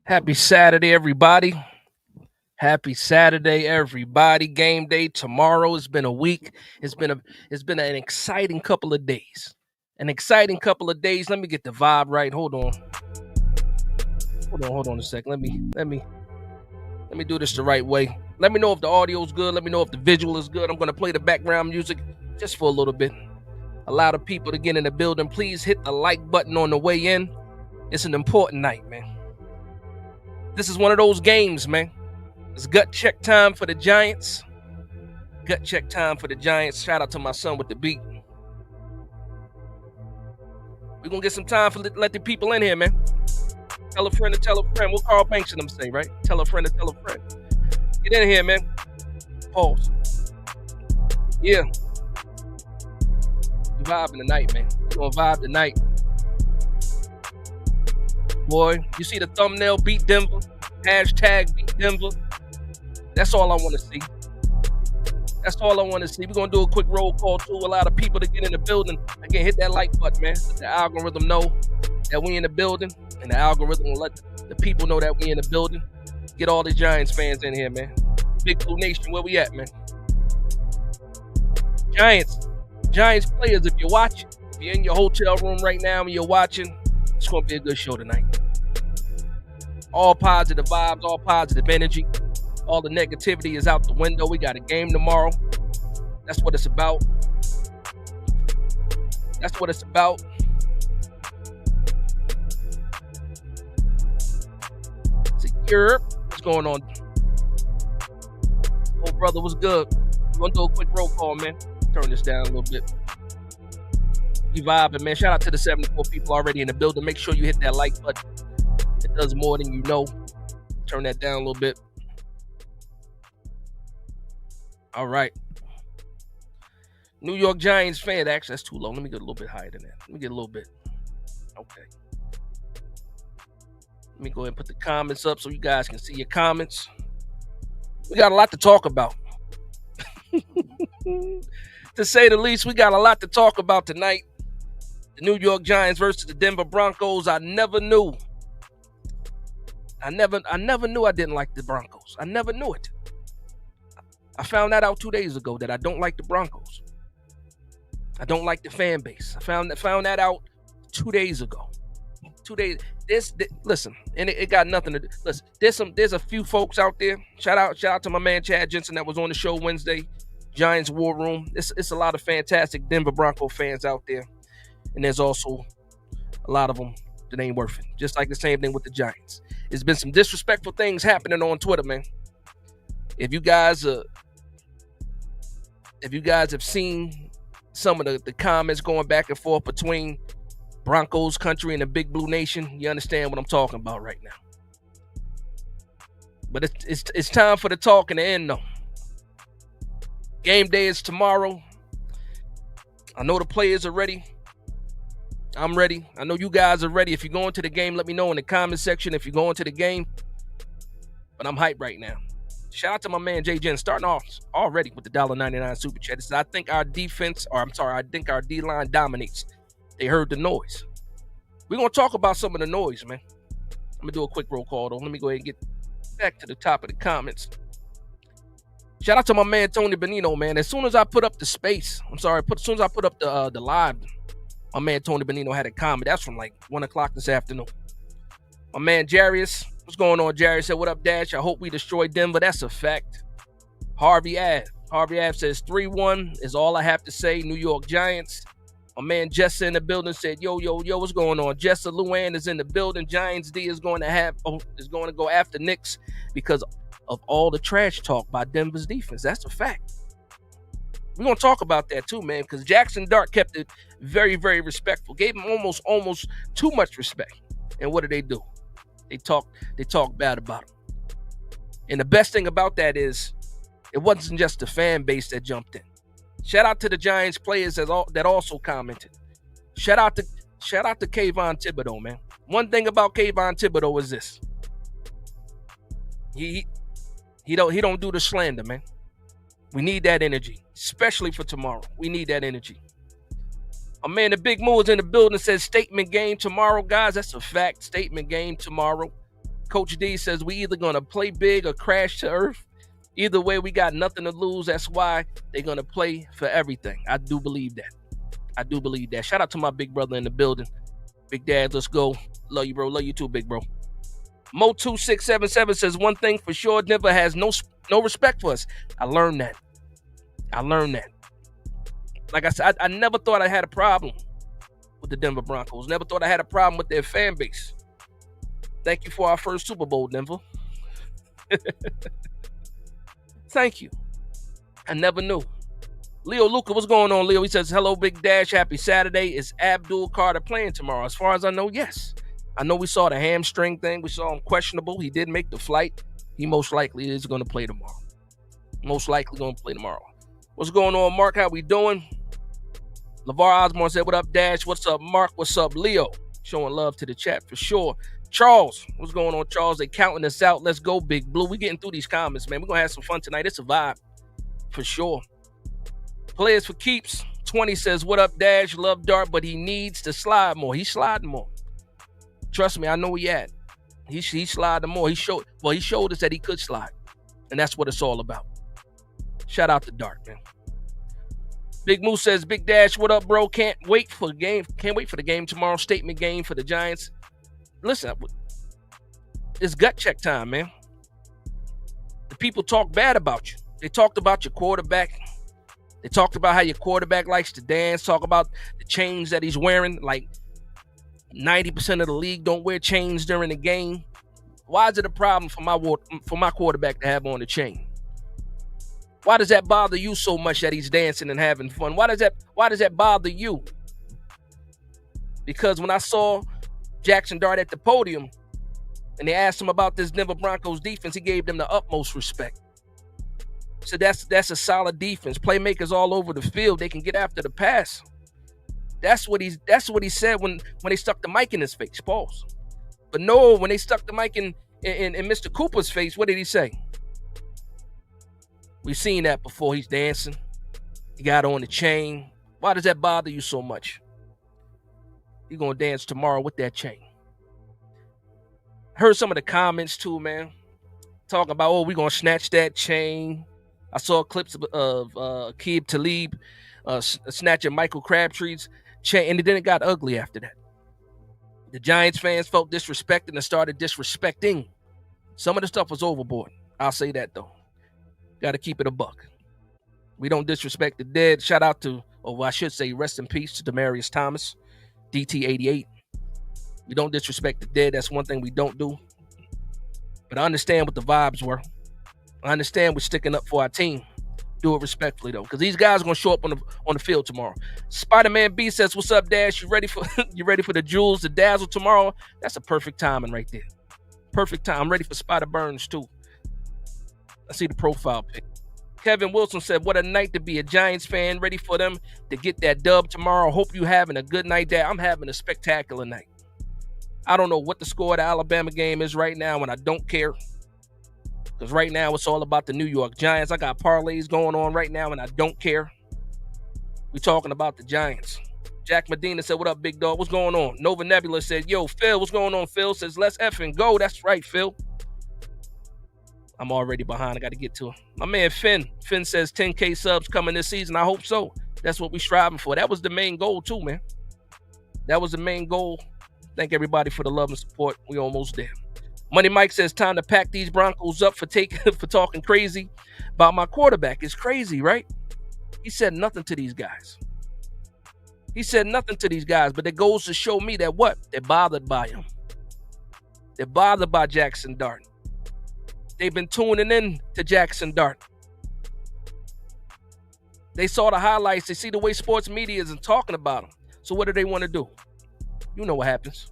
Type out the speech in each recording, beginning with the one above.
Happy Saturday, everybody. Happy Saturday, everybody. Game day tomorrow. It's been a week. It's been an exciting couple of days. An exciting couple of days. Let me get the vibe right. Hold on. Hold on a second. Let me do this the right way. Let me know if the audio's good. Let me know if the visual is good. I'm gonna play the background music just for a little bit. Allow the people to get in the building. Please hit the like button on the way in. It's an important night, man. This is one of those games, man. It's gut check time for the Giants. Gut check time for the Giants. Shout out to my son with the beat. We're going to get some time for let the people in here, man. Tell a friend to tell a friend. What Carl Banks and them say, right? Tell a friend to tell a friend. Get in here, man. Pause. Yeah. We vibing tonight, man. We're going to vibe tonight. Boy, you see the thumbnail, beat Denver. Hashtag beat Denver. That's all I want to see. That's all I want to see. We're going to do a quick roll call, too. Allow the people to get in the building. Again, hit that like button, man. Let the algorithm know that we in the building. And the algorithm will let the people know that we in the building. Get all the Giants fans in here, man. Big Blue Nation, where we at, man? Giants players, if you're watching, if you're in your hotel room right now and you're watching, it's going to be a good show tonight. All positive vibes, all positive energy. All the negativity is out the window. We got a game tomorrow. That's what it's about. That's what it's about. Europe. What's going on? Oh, brother, what's good? We're going to do a quick roll call, man. Turn this down a little bit. You vibing, man. Shout out to the 74 people already in the building. Make sure you hit that like button. It does more than you know. Turn that down a little bit. All right. New York Giants fan. Actually, that's too low. Let me get a little bit higher than that. Let me get a little bit. Okay. Let me go ahead and put the comments up so you guys can see your comments. We got a lot to talk about. To say the least, we got a lot to talk about tonight. The New York Giants versus the Denver Broncos. I never knew I didn't like the Broncos. I never knew it. I found that out 2 days ago that I don't like the Broncos. I don't like the fan base. I found that out 2 days ago. 2 days. Listen, and it got nothing to do. Listen, there's a few folks out there. Shout out to my man Chad Jensen that was on the show Wednesday. Giants War Room. It's a lot of fantastic Denver Bronco fans out there, and there's also a lot of them that ain't worth it. Just like the same thing with the Giants. There's been some disrespectful things happening on Twitter, man. If you guys have seen some of the comments going back and forth between Broncos country and the Big Blue Nation, you understand what I'm talking about right now. But it's time for the talk and the end, though. Game day is tomorrow. I know the players are ready. I'm ready. I know you guys are ready. If you're going to the game, let me know in the comment section if you're going to the game. But I'm hyped right now. Shout out to my man Jay Jen starting off already with the $1.99 super chat. It says, I think our D-line dominates. They heard the noise. We're going to talk about some of the noise, man. I'm going to do a quick roll call, though. Let me go ahead and get back to the top of the comments. Shout out to my man Tony Benino, man. As soon as I put up the live, my man Tony Benino had a comment. That's from like 1 o'clock this afternoon. My man Jarius, what's going on, Jarius? Said, what up, Dash? I hope we destroy Denver. That's a fact. Harvey Ave says 3-1 is all I have to say. New York Giants. My man Jessa in the building said, yo, what's going on? Jessa Luann is in the building. Giants D is going to go after Knicks because of all the trash talk by Denver's defense. That's a fact. We're going to talk about that too, man, because Jackson Dart kept it very, very respectful. Gave him almost too much respect. And what do? They talk bad about him. And the best thing about that is it wasn't just the fan base that jumped in. Shout out to the Giants players that also commented. Shout out to Kayvon Thibodeau, man. One thing about Kayvon Thibodeau is this. He don't do the slander, man. We need that energy, especially for tomorrow. We need that energy. My man, the Big Moo is in the building, says statement game tomorrow, guys. That's a fact. Statement game tomorrow. Coach D says we either going to play big or crash to earth. Either way, we got nothing to lose. That's why they're going to play for everything. I do believe that. I do believe that. Shout out to my big brother in the building. Big Dad, let's go. Love you, bro. Love you too, big bro. Mo2677 says one thing for sure, Denver has no respect for us. I learned that. Like I said, I never thought I had a problem with the Denver Broncos. Never thought I had a problem with their fan base. Thank you for our first Super Bowl, Denver. Thank you. I never knew. Leo Luca, what's going on, Leo? He says, hello, Big Dash. Happy Saturday. Is Abdul Carter playing tomorrow? As far as I know, yes. I know we saw the hamstring thing. We saw him questionable. He did make the flight. He most likely is going to play tomorrow. Most likely going to play tomorrow. What's going on, Mark? How we doing? LeVar Osborne said, what up, Dash? What's up, Mark? What's up, Leo? Showing love to the chat for sure. Charles, what's going on, Charles? They counting us out. Let's go, Big Blue. We getting through these comments, man. We're going to have some fun tonight. It's a vibe for sure. Players for keeps. 20 says, what up, Dash? Love Dart, but he needs to slide more. He's sliding more. Trust me, I know he had. He's sliding more. He showed us that he could slide. And that's what it's all about. Shout out to Dart, man. Big Moose says, Big Dash, what up, bro? Can't wait for the game tomorrow. Statement game for the Giants. Listen, it's gut check time, man. The people talk bad about you. They talked about your quarterback. They talked about how your quarterback likes to dance. Talk about the chains that he's wearing. Like 90% of the league don't wear chains during the game. Why is it a problem for my quarterback to have on the chain? Why does that bother you so much that he's dancing and having fun? Why does that bother you? Because when I saw Jackson Dart at the podium and they asked him about this Denver Broncos defense, he gave them the utmost respect. So that's a solid defense. Playmakers all over the field. They can get after the pass. That's what he said when they stuck the mic in his face. Pause. But no, when they stuck the mic in Mr. Cooper's face, what did he say? We've seen that before. He's dancing. He got on the chain. Why does that bother you so much? You're going to dance tomorrow with that chain. Heard some of the comments too, man. Talking about, we're going to snatch that chain. I saw clips of Aqib Talib snatching Michael Crabtree's chain, and then it got ugly after that. The Giants fans felt disrespected and started disrespecting. Some of the stuff was overboard. I'll say that, though. Got to keep it a buck. We don't disrespect the dead. Shout out to, I should say rest in peace to Demaryius Thomas, DT88. We don't disrespect the dead. That's one thing we don't do. But I understand what the vibes were. I understand we're sticking up for our team. Do it respectfully, though, because these guys are going to show up on the field tomorrow. Spider-Man B says, what's up, Dash? You ready for the jewels to dazzle tomorrow? That's a perfect timing right there. Perfect time. I'm ready for Spider Burns, too. I see the profile pic. Kevin Wilson said, what a night to be a Giants fan. Ready for them to get that dub tomorrow. Hope you having a good night, Dad. I'm having a spectacular night. I don't know what the score of the Alabama game is right now, and I don't care. Because right now, it's all about the New York Giants. I got parlays going on right now, and I don't care. We're talking about the Giants. Jack Medina said, what up, big dog? What's going on? Nova Nebula said, yo, Phil, what's going on? Phil says, let's effing go. That's right, Phil. I'm already behind. I got to get to him. My man, Finn. Finn says 10K subs coming this season. I hope so. That's what we're striving for. That was the main goal, too, man. That was the main goal. Thank everybody for the love and support. We almost there. Money Mike says, time to pack these Broncos up for talking crazy about my quarterback. It's crazy, right? He said nothing to these guys. But it goes to show me that what? They're bothered by him. They're bothered by Jackson Dart. They've been tuning in to Jackson Dart. They saw the highlights. They see the way sports media isn't talking about him. So what do they want to do? You know what happens.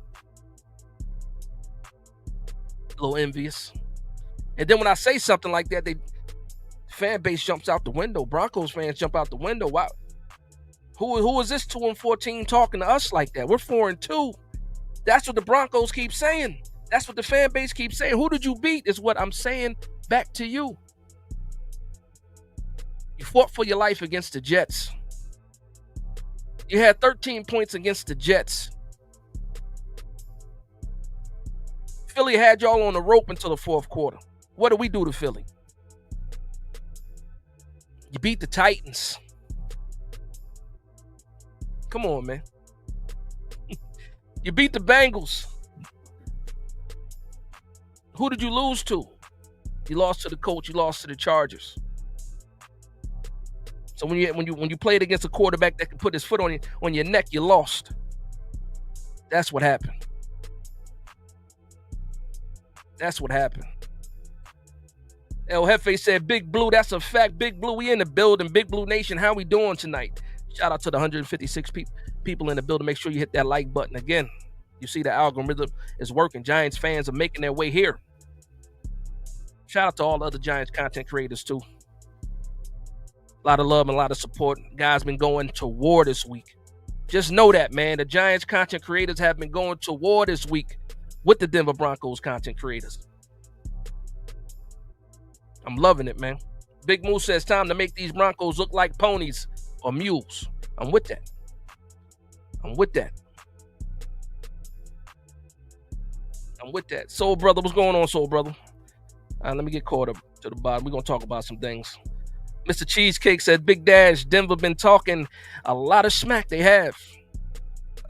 A little envious. And then when I say something like that, fan base jumps out the window. Broncos fans jump out the window. Wow. Who is this 2-14 talking to us like that? We're 4-2. That's what the Broncos keep saying. That's what the fan base keeps saying. Who did you beat is what I'm saying back to you. You fought for your life against the Jets. You had 13 points against the Jets. Philly had y'all on the rope until the fourth quarter. What do we do to Philly? You beat the Titans. Come on, man. You beat the Bengals. Who did you lose to? You lost to the coach. You lost to the Chargers. So when you played against a quarterback that can put his foot on your neck, you lost. That's what happened. That's what happened. El Jefe said, Big Blue, that's a fact. Big Blue, we in the building. Big Blue Nation, how we doing tonight? Shout out to the 156 people in the building. Make sure you hit that like button. Again, you see the algorithm is working. Giants fans are making their way here. Shout out to all the other Giants content creators, too. A lot of love and a lot of support. Guys been going to war this week. Just know that, man. The Giants content creators have been going to war this week with the Denver Broncos content creators. I'm loving it, man. Big Moose says time to make these Broncos look like ponies or mules. I'm with that. I'm with that. I'm with that. Soul Brother, what's going on, Soul Brother? Let me get caught up to the bottom. We're going to talk about some things. Mr. Cheesecake said, Big Dash, Denver been talking a lot of smack. They have.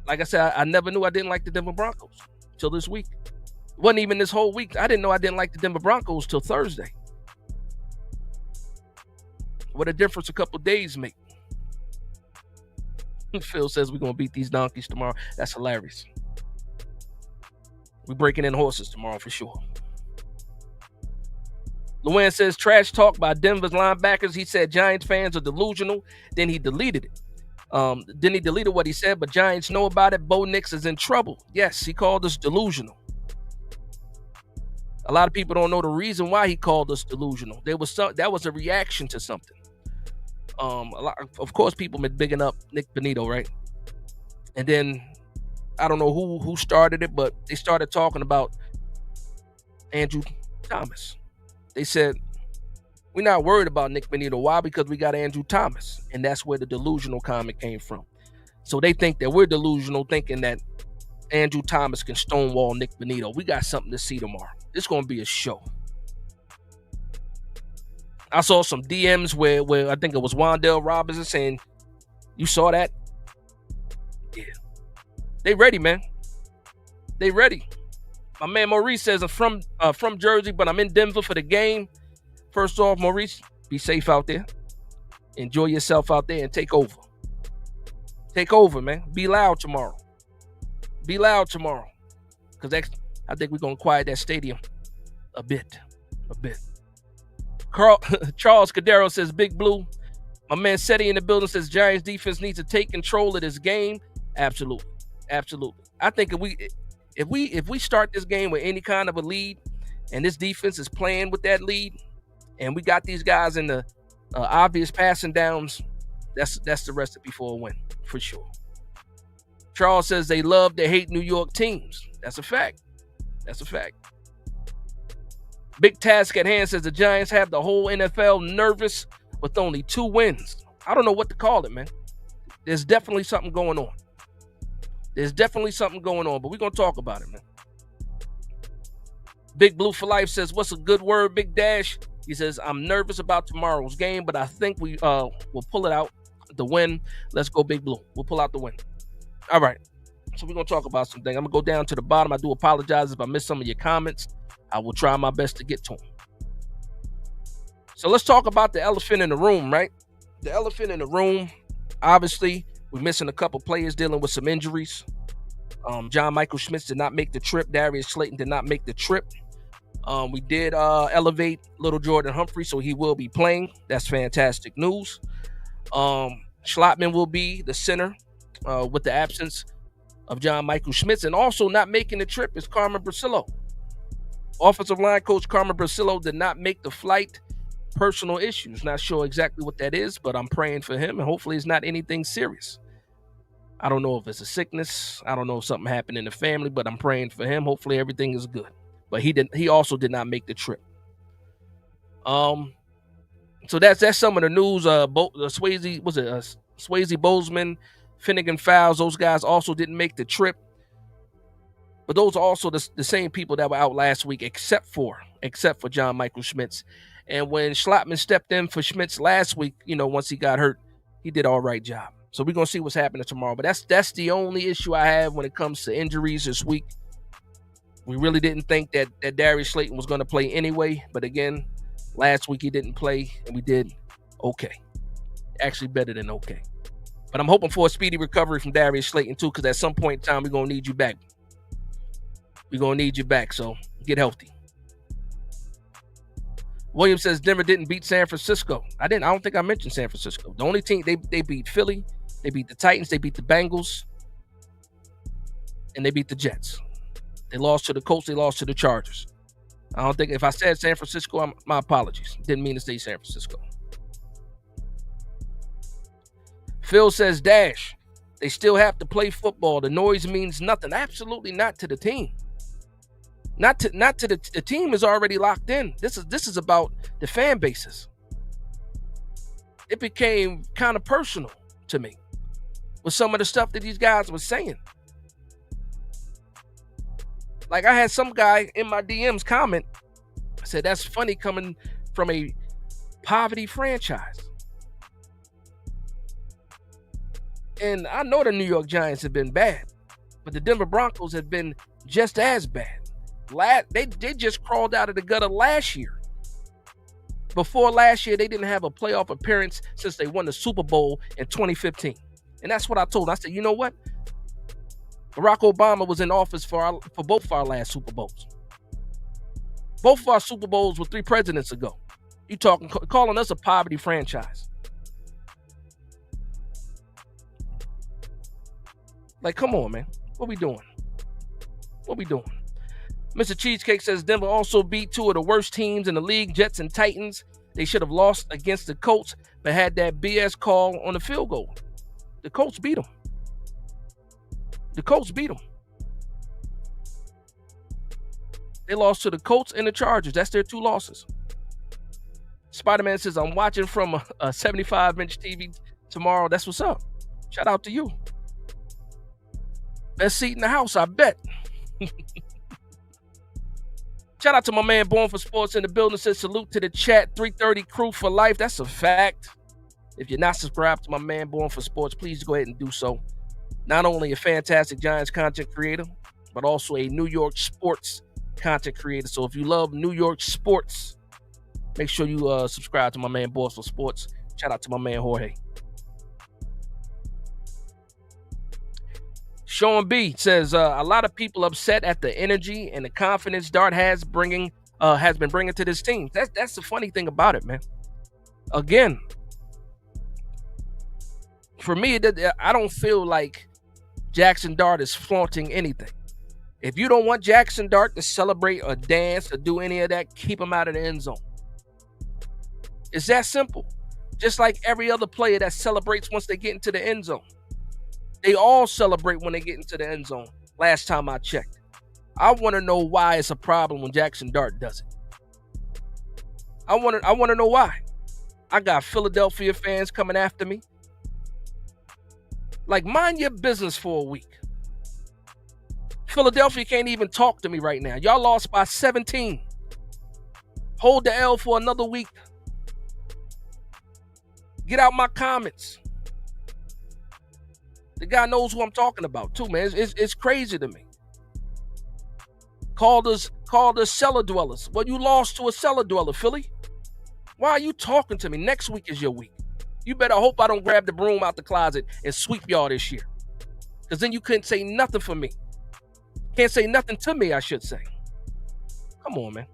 Like I said, I never knew I didn't like the Denver Broncos till this week. It wasn't even this whole week. I didn't know I didn't like the Denver Broncos till Thursday. What a difference a couple days make. Phil says we're going to beat these donkeys tomorrow. That's hilarious. We're breaking in horses tomorrow for sure. Luann says, trash talk by Denver's linebackers. He said Giants fans are delusional. Then he deleted it. Then he deleted what he said, but Giants know about it. Bo Nix is in trouble. Yes, he called us delusional. A lot of people don't know the reason why he called us delusional. That was a reaction to something. Of course, people been bigging up Nick Benito, right? And then I don't know who started it, but they started talking about Andrew Thomas. They said, we're not worried about Nick Benito. Why? Because we got Andrew Thomas. And that's where the delusional comment came from. So they think that we're delusional, thinking that Andrew Thomas can stonewall Nick Benito. We got something to see tomorrow. It's going to be a show. I saw some DMs where I think it was Wan'Dale Robinson saying, you saw that? Yeah. They ready, man. They ready. My man Maurice says, I'm from Jersey, but I'm in Denver for the game. First off, Maurice, be safe out there. Enjoy yourself out there and take over. Take over, man. Be loud tomorrow. Be loud tomorrow. Because I think we're going to quiet that stadium a bit. Charles Cadero says, Big Blue. My man Seti in the building says Giants defense needs to take control of this game. Absolutely. I think if we start this game with any kind of a lead and this defense is playing with that lead and we got these guys in the obvious passing downs, that's the recipe for a win, for sure. Charles says they hate New York teams. That's a fact. Big task at hand says the Giants have the whole NFL nervous with only 2 wins. I don't know what to call it, man. There's definitely something going on. But we're going to talk about it, man. Big Blue for Life says, what's a good word, Big Dash? He says, I'm nervous about tomorrow's game, but I think we'll pull it out, the win. Let's go, Big Blue. We'll pull out the win. All right. So we're going to talk about something. I'm going to go down to the bottom. I do apologize if I missed some of your comments. I will try my best to get to them. So let's talk about the elephant in the room, right? The elephant in the room, obviously, we're missing a couple players dealing with some injuries. John Michael Schmitz did not make the trip. Darius Slayton did not make the trip. We did elevate little Jordan Humphrey, so he will be playing. That's fantastic news. Schlottman will be the center with the absence of John Michael Schmitz. And also not making the trip is Carmen Brasillo. Offensive line coach Carmen Brasillo did not make the flight. Personal issues. Not sure exactly what that is, but I'm praying for him, and hopefully it's not anything serious. I don't know if it's a sickness. I don't know if something happened in the family, but I'm praying for him. Hopefully everything is good. But he also did not make the trip. So that's some of the news. Swayze Bozeman, Finnegan Fowles, those guys also didn't make the trip. But those are also the same people that were out last week, except for John Michael Schmitz. And when Schlottman stepped in for Schmitz last week, once he got hurt, he did all right job. So we're gonna see what's happening tomorrow. But that's the only issue I have when it comes to injuries this week. We really didn't think that Darius Slayton was gonna play anyway. But again, last week he didn't play, and we did okay. Actually better than okay. But I'm hoping for a speedy recovery from Darius Slayton too, because at some point in time we're gonna need you back. We're going to need you back, so get healthy. William says Denver didn't beat San Francisco. I don't think I mentioned San Francisco. The only team, they beat Philly, they beat the Titans, they beat the Bengals, and they beat the Jets. They lost to the Colts, they lost to the Chargers. I don't think, if I said San Francisco, my apologies. Didn't mean to say San Francisco. Phil says, Dash, they still have to play football. The noise means nothing. Absolutely not to the team. Not to the team is already locked in. This is about the fan bases. It became kind of personal to me with some of the stuff that these guys were saying. Like, I had some guy in my DMs comment, said that's funny coming from a poverty franchise. And I know the New York Giants have been bad, but the Denver Broncos have been just as bad. They just crawled out of the gutter last year. Before last year, they didn't have a playoff appearance since they won the Super Bowl in 2015. And that's what I told them. I said, you know what? Barack Obama was in office for both of our last Super Bowls. Both of our Super Bowls were 3 presidents ago. You calling us a poverty franchise. Like, come on, man. What we doing? Mr. Cheesecake says Denver also beat 2 of the worst teams in the league, Jets and Titans. They should have lost against the Colts, but had that BS call on the field goal. The Colts beat them. They lost to the Colts and the Chargers. That's their 2 losses. Spider-Man says, I'm watching from a 75-inch TV tomorrow. That's what's up. Shout out to you. Best seat in the house, I bet. Shout out to my man Born for Sports in the building. Says salute to the chat. 330 crew for life. That's a fact. If you're not subscribed to my man Born for Sports, please go ahead and do so. Not only a fantastic Giants content creator, but also a New York sports content creator. So if you love New York sports, make sure you subscribe to my man Born for Sports. Shout out to my man Jorge. Sean B says a lot of people upset at the energy and the confidence Dart has been bringing to this team. That's the funny thing about it, man. Again, for me, I don't feel like Jackson Dart is flaunting anything. If you don't want Jackson Dart to celebrate or dance or do any of that, keep him out of the end zone. It's that simple. Just like every other player that celebrates once they get into the end zone. They all celebrate when they get into the end zone. Last time I checked. I want to know why it's a problem when Jackson Dart does it. I want to know why. I got Philadelphia fans coming after me. Like, mind your business for a week. Philadelphia can't even talk to me right now. Y'all lost by 17. Hold the L for another week. Get out my comments. The guy knows who I'm talking about too, man. It's crazy to me. Called us cellar dwellers. Well, you lost to a cellar dweller, Philly. Why are you talking to me? Next week is your week. You better hope I don't grab the broom out the closet and sweep y'all this year. Because then you couldn't say nothing for me. Can't say nothing to me, I should say. Come on, man.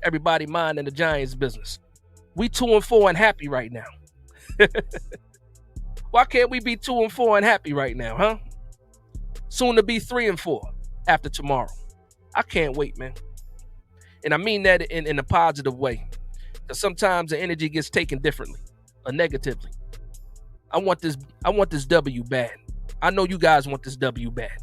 Everybody minding the Giants business. We 2-4 and happy right now. Why can't we be 2-4 and happy right now, huh? Soon to be 3-4 after tomorrow. I can't wait, man. And I mean that in a positive way. Because sometimes the energy gets taken differently or negatively. I want this W bad. I know you guys want this W bad.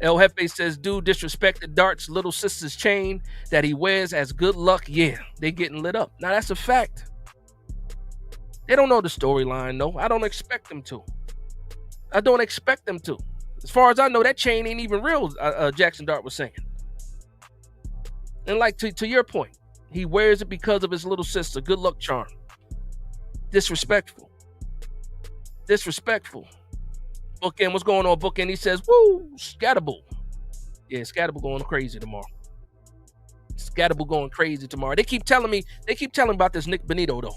El Jefe says, dude disrespected Dart's little sister's chain that he wears as good luck. Yeah, they getting lit up. Now, that's a fact. They don't know the storyline, though. I don't expect them to. I don't expect them to. As far as I know, that chain ain't even real, Jackson Dart was saying. And like to your point, he wears it because of his little sister. Good luck charm. Disrespectful. Bookend, what's going on, Bookend? He says, woo, Scatterbull. Yeah, Scatterbull going crazy tomorrow. They keep telling me about this Nick Benito, though.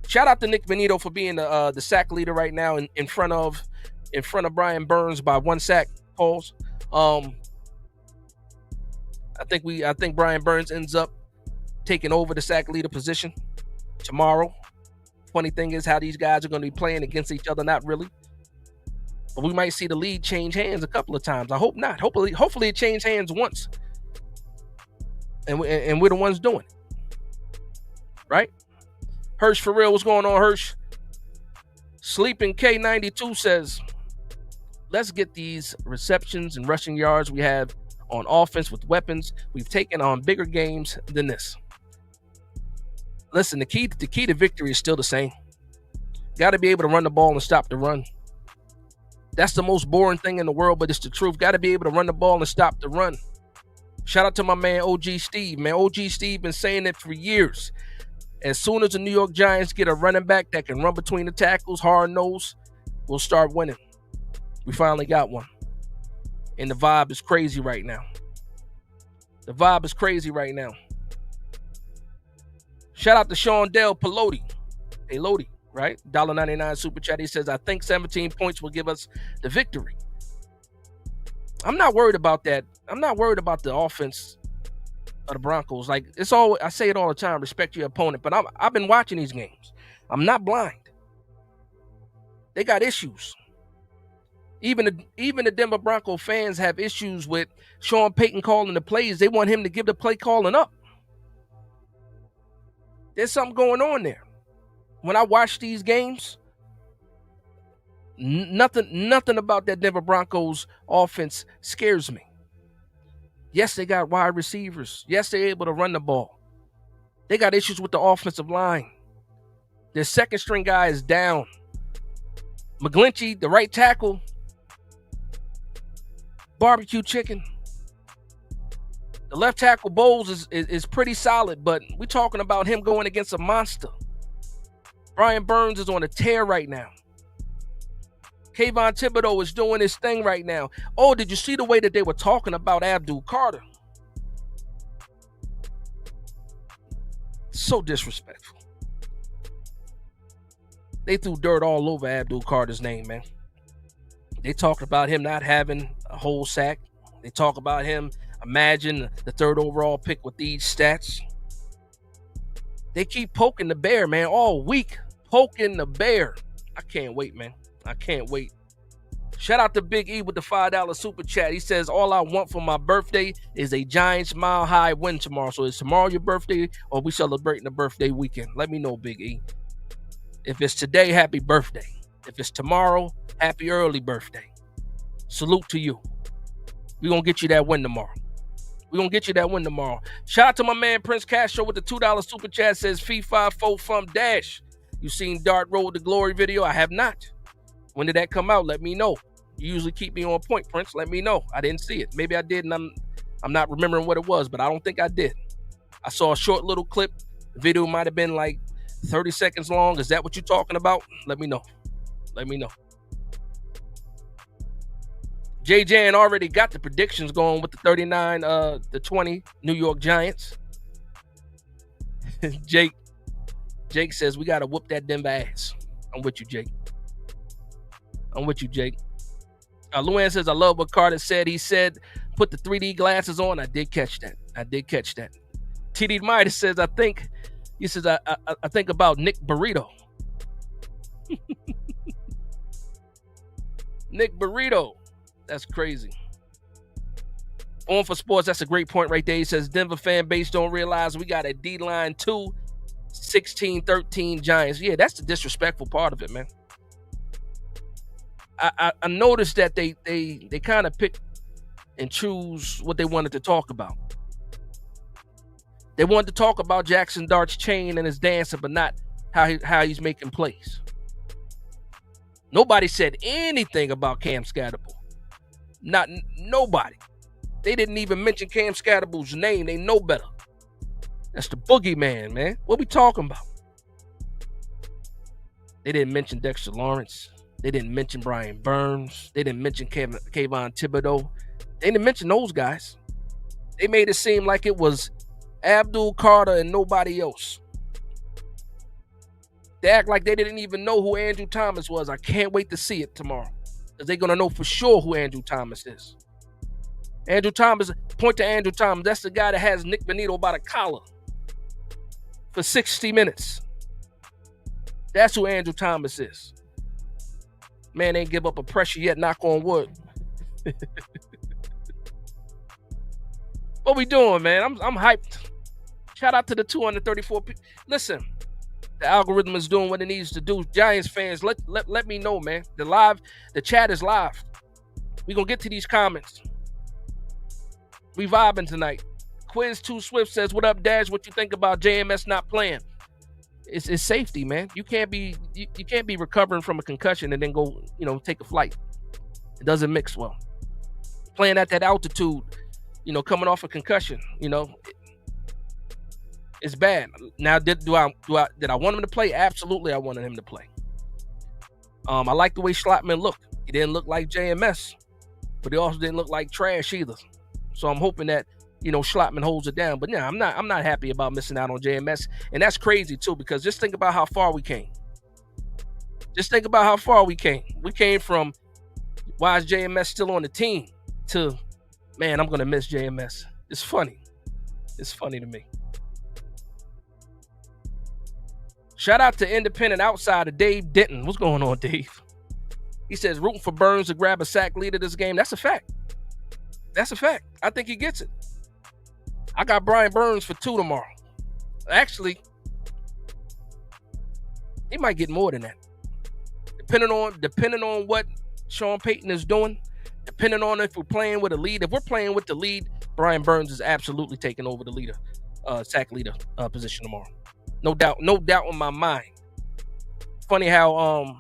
Shout out to Nick Benito for being the sack leader right now in front of Brian Burns by 1 sack calls. I think Brian Burns ends up taking over the sack leader position tomorrow. Funny thing is how these guys are going to be playing against each other. Not really, but we might see the lead change hands a couple of times. I hope not. Hopefully it changed hands once, and we're the ones doing it, right? Hirsch for real. What's going on, Hirsch? Sleeping K92 says, let's get these receptions and rushing yards we have on offense with weapons. We've taken on bigger games than this. Listen, the key to victory is still the same. Got to be able to run the ball and stop the run. That's the most boring thing in the world, but it's the truth. Got to be able to run the ball and stop the run. Shout out to my man OG Steve. Man, OG Steve been saying it for years. As soon as the New York Giants get a running back that can run between the tackles, hard nose, we'll start winning. We finally got one. And the vibe is crazy right now. Shout out to Sean Dale Pelote, right? $1.99 super chat. He says, I think 17 points will give us the victory. I'm not worried about that. I'm not worried about the offense of the Broncos. Like, I say it all the time, respect your opponent, but I've been watching these games. I'm not blind. They got issues. Even the Denver Broncos fans have issues with Sean Payton calling the plays. They want him to give the play calling up. There's something going on there. When I watch these games, nothing about that Denver Broncos offense scares me. Yes, they got wide receivers. Yes, they're able to run the ball. They got issues with the offensive line. Their second string guy is down. McGlinchey, the right tackle, barbecue chicken. The left tackle Bowles is pretty solid, but we're talking about him going against a monster. Brian Burns is on a tear right now. Kayvon Thibodeau is doing his thing right now. Oh, did you see the way that they were talking about Abdul Carter? So disrespectful. They threw dirt all over Abdul Carter's name, man. They talked about him not having a whole sack. They talk about him, imagine the 3rd overall pick with these stats. They keep poking the bear, man, all week. Poking the bear. I can't wait, man. I can't wait. Shout out to Big E with the $5 super chat. He says, all I want for my birthday is a Giants Mile High win tomorrow. So is tomorrow your birthday or we celebrating the birthday weekend? Let me know, Big E. If it's today, happy birthday. If it's tomorrow, happy early birthday. Salute to you. We're going to get you that win tomorrow. Shout out to my man Prince Castro with the $2 super chat. Says, Fee 5-4 from Dash. You seen Dart Road to Glory video? I have not. When did that come out? Let me know. You usually keep me on point, Prince. Let me know. I didn't see it. Maybe I did, and I'm not remembering what it was, but I don't think I did. I saw a short little clip. The video might have been like 30 seconds long. Is that what you're talking about? Let me know. Jay Jan already got the predictions going with the 39-20 New York Giants. Jake says we got to whoop that Denver ass. I'm with you, Jake. Luann says, I love what Carter said. He said, put the 3D glasses on. I did catch that. TD Midas says, I think about Nick Burrito. Nick Burrito. That's crazy. On for Sports, that's a great point right there. He says, Denver fan base don't realize we got a D-line too. 16-13 Giants. Yeah, that's the disrespectful part of it, man. I noticed that they kind of pick and choose what they wanted to talk about. They wanted to talk about Jackson Dart's chain and his dancing, but not how he's making plays. Nobody said anything about Cam Scatterbull. Nobody. They didn't even mention Cam Scatterbull's name. They know better. That's the boogeyman, man. What we talking about? They didn't mention Dexter Lawrence. They didn't mention Brian Burns. They didn't mention Kayvon Thibodeau. They didn't mention those guys. They made it seem like it was Abdul Carter and nobody else. They act like they didn't even know who Andrew Thomas was. I can't wait to see it tomorrow, because they're going to know for sure who Andrew Thomas is. Andrew Thomas, point to Andrew Thomas. That's the guy that has Nick Bonito by the collar for 60 minutes. That's who Andrew Thomas is. Man ain't give up a pressure yet, knock on wood. What we doing, man? I'm hyped. Shout out to the 234 people. Listen, the algorithm is doing what it needs to do. Giants fans, let me know, man. The chat is live. We gonna get to these comments. We vibing tonight. Quiz 2 Swift says, "What up, Dash? What you think about JMS not playing?" It's safety, man. You can't be recovering from a concussion and then go, take a flight. It doesn't mix well. Playing at that altitude, coming off a concussion, it's bad. Now, did I want him to play? Absolutely, I wanted him to play. I like the way Schlottman looked. He didn't look like JMS, but he also didn't look like trash either. So I'm hoping that Schlottman holds it down. But yeah, I'm not happy about missing out on JMS, and that's crazy too, because just think about how far we came. We came from, why is JMS still on the team, to, man, I'm gonna miss JMS. It's funny. It's funny to me. Shout out to independent outsider Dave Denton. What's going on, Dave? He says rooting for Burns to grab a sack lead of this game. That's a fact. I think he gets it. I got Brian Burns for 2 tomorrow. Actually, he might get more than that. Depending on what Sean Payton is doing, depending on if we're playing with a lead. If we're playing with the lead, Brian Burns is absolutely taking over the sack leader position tomorrow. No doubt in my mind. Funny how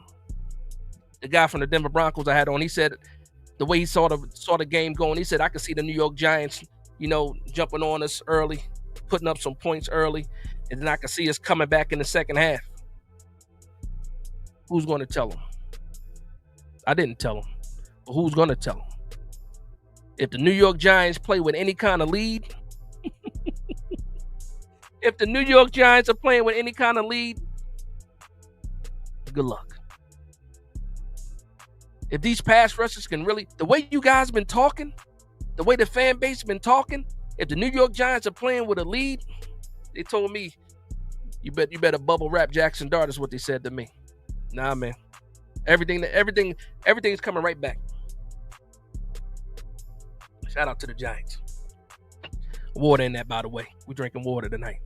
the guy from the Denver Broncos I had on, he said the way he saw the game going, he said, I could see the New York Giants, jumping on us early, putting up some points early, and then I could see us coming back in the second half. Who's going to tell him? I didn't tell him, but who's going to tell him? If the New York Giants play with any kind of lead, if the New York Giants are playing with any kind of lead, good luck. If these pass rushers can really, the way you guys been talking, the way the fan base been talking, if the New York Giants are playing with a lead, they told me, you better bubble wrap Jackson Dart, is what they said to me. Nah, man. Everything's coming right back. Shout out to the Giants. Water in that, by the way. We're drinking water tonight.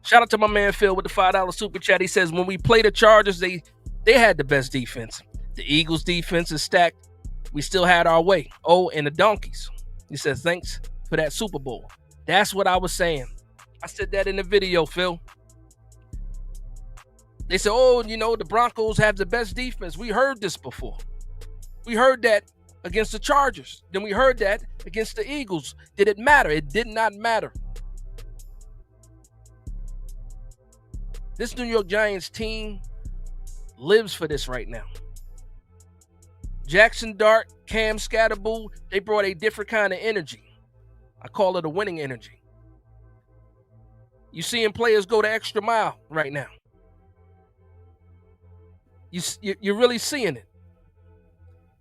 Shout out to my man Phil with the $5 super chat. He says, when we play the Chargers, they had the best defense. The Eagles' defense is stacked. We still had our way. Oh, and the Donkeys. He says, thanks for that Super Bowl. That's what I was saying. I said that in the video, Phil. They said, the Broncos have the best defense. We heard this before. We heard that against the Chargers. Then we heard that against the Eagles. Did it matter? It did not matter. This New York Giants team lives for this right now. Jackson Dart, Cam Scatterbull, they brought a different kind of energy. I call it a winning energy. You seeing players go the extra mile right now. You're really seeing it.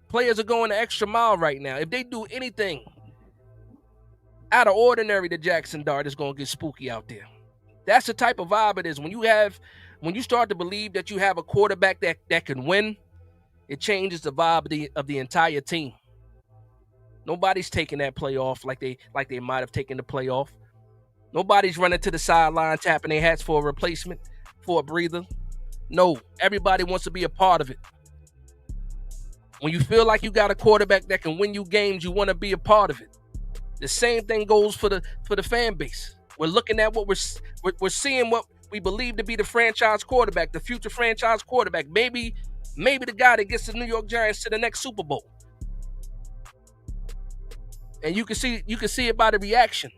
Players are going the extra mile right now. If they do anything out of ordinary to Jackson Dart, it's going to get spooky out there. That's the type of vibe it is. When you start to believe that you have a quarterback that can win, it changes the vibe of the entire team. Nobody's taking that play off like they might have taken the play off. Nobody's running to the sideline tapping their hats for a replacement, for a breather. No, everybody wants to be a part of it. When you feel like you got a quarterback that can win you games, you want to be a part of it. The same thing goes for the fan base. We're looking at what we're seeing, what we believe to be the franchise quarterback, the future franchise quarterback. Maybe the guy that gets the New York Giants to the next Super Bowl. And you can see it by the reaction.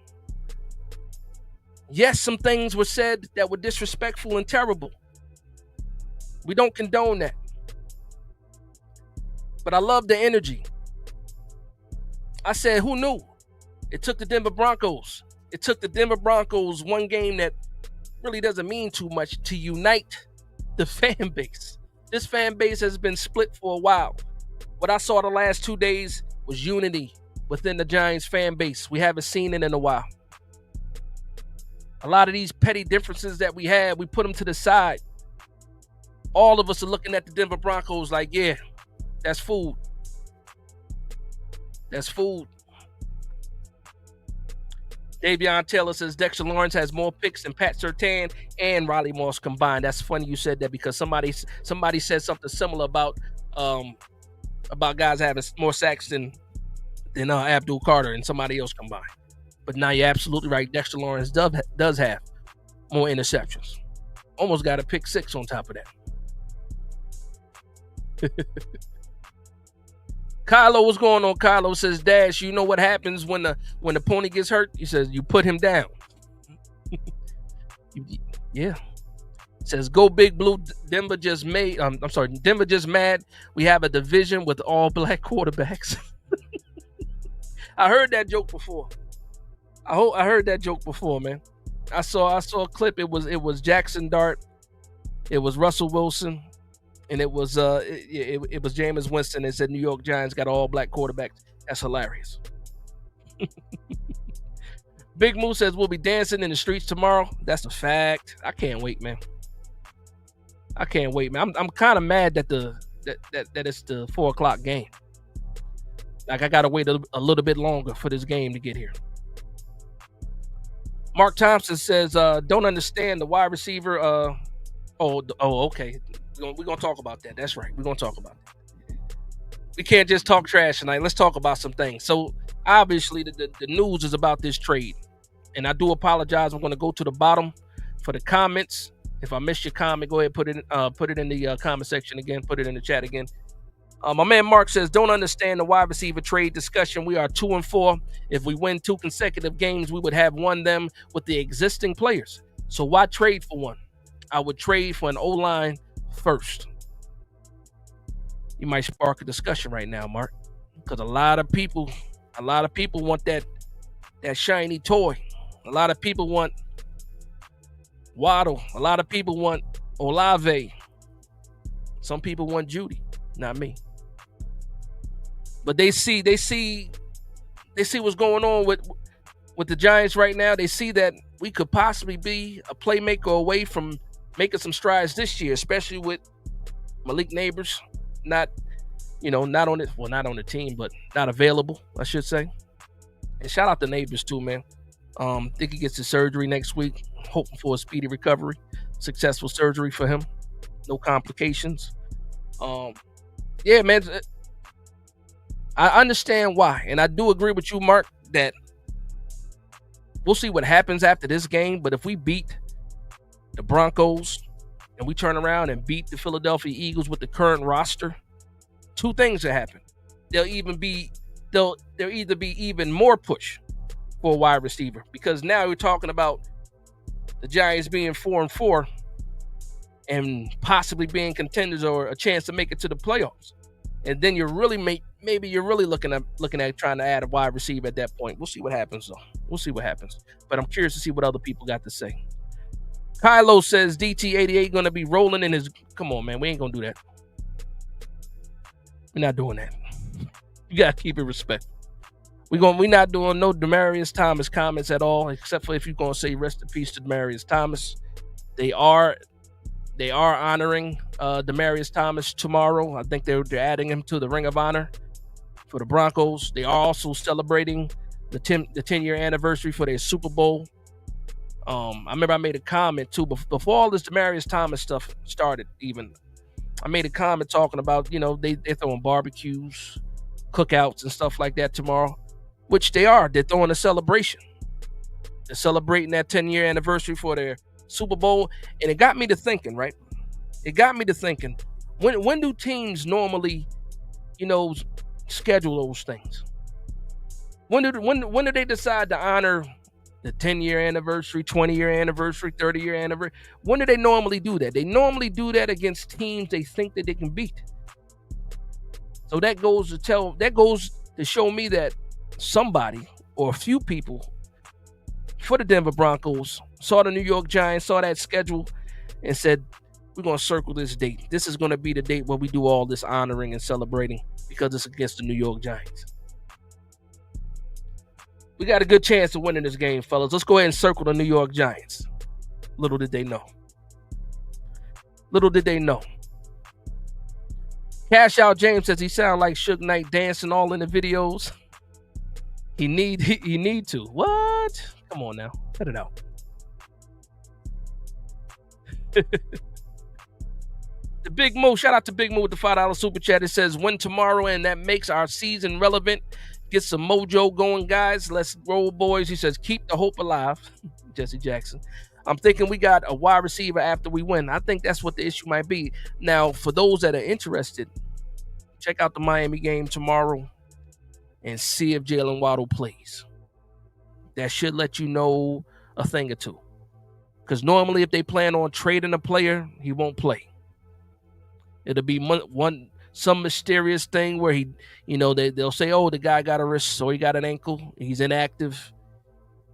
Yes, some things were said that were disrespectful and terrible. We don't condone that. But I love the energy. I said, who knew? It took the Denver Broncos. It took the Denver Broncos one game that really doesn't mean too much to unite the fan base. This fan base has been split for a while. What I saw the last 2 days was unity within the Giants fan base. We haven't seen it in a while. A lot of these petty differences that we had, we put them to the side. All of us are looking at the Denver Broncos like, yeah, that's food. That's food. Davion Taylor says Dexter Lawrence has more picks than Pat Surtain and Riley Moss combined. That's funny you said that because somebody said something similar about guys having more sacks than Abdul Carter and somebody else combined. But now you're absolutely right. Dexter Lawrence does have more interceptions. Almost got a pick 6 on top of that. Kylo, what's going on? Kylo says, Dash, you know what happens when the pony gets hurt? He says, you put him down. Yeah. Says, go Big Blue. Denver just made, Denver just mad. We have a division with all black quarterbacks. I heard that joke before. I heard that joke before, man. I saw a clip. It was Jackson Dart. It was Russell Wilson. And it was Jameis Winston that said New York Giants got all black quarterbacks. That's hilarious. Big Moose says we'll be dancing in the streets tomorrow. That's a fact. I can't wait, man. I'm kind of mad that it's the 4:00 game. Like I gotta wait a little bit longer for this game to get here. Mark Thompson says don't understand the wide receiver. Okay. We're going to talk about that. That's right. We're going to talk about that. We can't just talk trash tonight. Let's talk about some things. So, obviously, the news is about this trade. And I do apologize. I'm going to go to the bottom for the comments. If I missed your comment, go ahead and put it in the comment section again. Put it in the chat again. My man Mark says, don't understand the wide receiver trade discussion. We are 2-4. If we win 2 consecutive games, we would have won them with the existing players. So, why trade for one? I would trade for an O-line first. You might spark a discussion right now, Mark, because a lot of people want that shiny toy. A lot of people want Waddle. A lot of people want Olave. Some people want Judy, not me. But they see what's going on with the Giants right now. They see that we could possibly be a playmaker away from making some strides this year, especially with Malik Neighbors not on the team, but not available, I should say. And shout out to Neighbors too, man. Think he gets his surgery next week. Hoping for a speedy recovery, successful surgery for him, no complications. Yeah, man. I understand why, and I do agree with you, Mark, that we'll see what happens after this game. But if we beat the Broncos and we turn around and beat the Philadelphia Eagles with the current roster, 2 things will happen. There'll either be even more push for a wide receiver, because now we're talking about the Giants being 4-4 and possibly being contenders or a chance to make it to the playoffs. And then you're really maybe you're really looking at trying to add a wide receiver at that point. We'll see what happens though. We'll see what happens. But I'm curious to see what other people got to say. Kylo says DT88 going to be rolling in his. Come on, man. We ain't going to do that. We're not doing that. You got to keep it respectful. We're not doing no Demaryius Thomas comments at all, except for if you're going to say rest in peace to Demaryius Thomas. They are honoring Demaryius Thomas tomorrow. I think they're adding him to the Ring of Honor for the Broncos. They are also celebrating the 10-year anniversary for their Super Bowl. I remember I made a comment too before all this Demaryius Thomas stuff started. Even I made a comment talking about they're throwing barbecues, cookouts, and stuff like that tomorrow, which they are. They're throwing a celebration. They're celebrating that 10-year anniversary for their Super Bowl, and it got me to thinking, right? It got me to thinking, when do teams normally, you know, schedule those things? When do they decide to honor the 10-year anniversary, 20-year anniversary, 30-year anniversary? When do they normally do that? They normally do that against teams they think that they can beat. So that goes to show me that somebody or a few people for the Denver Broncos saw the New York Giants, saw that schedule, and said, we're going to circle this date. This is going to be the date where we do all this honoring and celebrating because it's against the New York Giants. We got a good chance of winning this game, fellas. Let's go ahead and circle the New York Giants. Little did they know. Little did they know. Cash Out James says he sound like Suge Knight dancing all in the videos. He need to. What? Come on now. Cut it out. The Big Mo, shout out to Big Mo with the $5 super chat. It says win tomorrow and that makes our season relevant. Get some mojo going, guys. Let's roll, boys. He says keep the hope alive. Jesse Jackson. I'm thinking we got a wide receiver after we win. I think that's what the issue might be. Now, for those that are interested, check out the Miami game tomorrow and see if Jalen Waddle plays. That should let you know a thing or two. Because normally if they plan on trading a player, he won't play. It'll be some mysterious thing where they'll say, oh, the guy got a wrist or he got an ankle, he's inactive.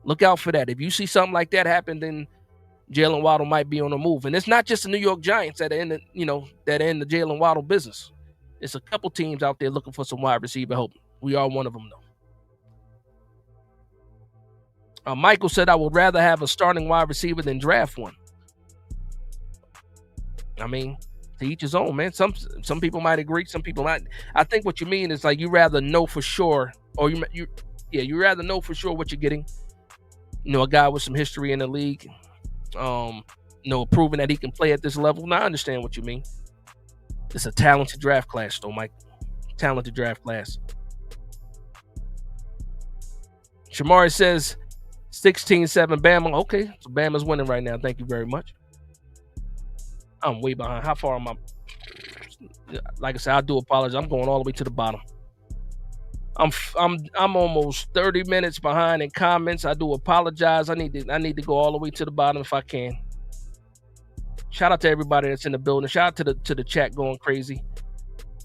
Look out for that. If you see something like that happen, then Jalen Waddle might be on the move. And it's not just the New York Giants that are in the Jalen Waddle business. It's a couple teams out there looking for some wide receiver help. We are one of them, though. Michael said, I would rather have a starting wide receiver than draft one. I mean, to each his own, man. Some people might agree, some people might. I think what you mean is like you rather know for sure, or you rather know for sure what you're getting. A guy with some history in the league, proving that he can play at this level. Now I understand what you mean. It's a talented draft class, though, Mike. Talented draft class. Shamari says 16-7 Bama. Okay, so Bama's winning right now. Thank you very much. I'm way behind. How far am I? Like I said, I do apologize. I'm going all the way to the bottom. I'm almost 30 minutes behind in comments. I do apologize. I need to go all the way to the bottom if I can. Shout out to everybody that's in the building. Shout out to the chat going crazy.